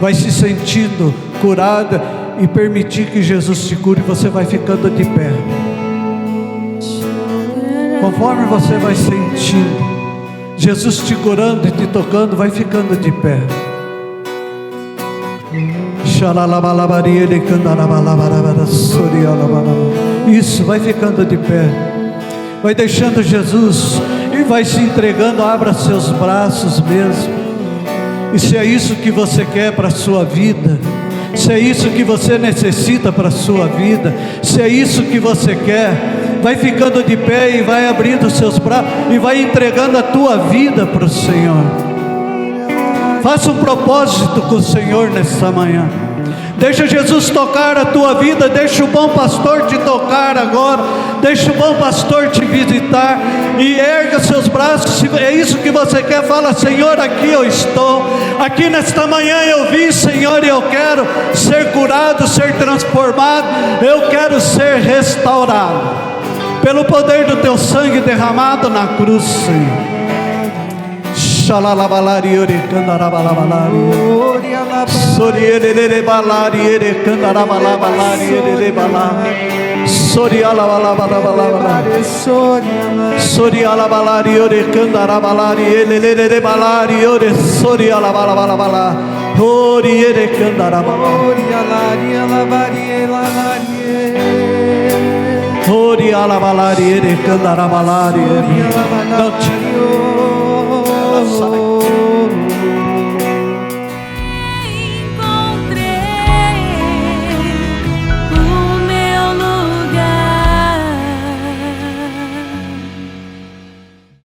vai se sentindo curada e permitir que Jesus te cure, você vai ficando de pé. Conforme você vai sentindo Jesus te curando e te tocando, vai ficando de pé. Isso, vai ficando de pé. Vai deixando Jesus e vai se entregando. Abra seus braços mesmo. E se é isso que você quer para a sua vida, se é isso que você necessita para a sua vida, se é isso que você quer, vai ficando de pé e vai abrindo os seus braços e vai entregando a tua vida para o Senhor. Faça um propósito com o Senhor nessa manhã. Deixa Jesus tocar a tua vida. Deixa o bom pastor te tocar agora. Deixa o bom pastor te visitar. E erga seus braços. Se é isso que você quer, fala: Senhor, aqui eu estou. Aqui nesta manhã eu vim, Senhor, e eu quero ser curado, ser transformado. Eu quero ser restaurado pelo poder do teu sangue derramado na cruz, Senhor. Xalalabalari orecandarabalabalaria Sorielele balari erecandarabalabalaria Erebalari Sorialabalabalabalaria Sorialabalari orecandarabalari Elele balari ore Sorialabalabalabalaria Ori ere candaraba. Ori alari alavari alari. Ori alabalari ere candaraba. Ori alavari.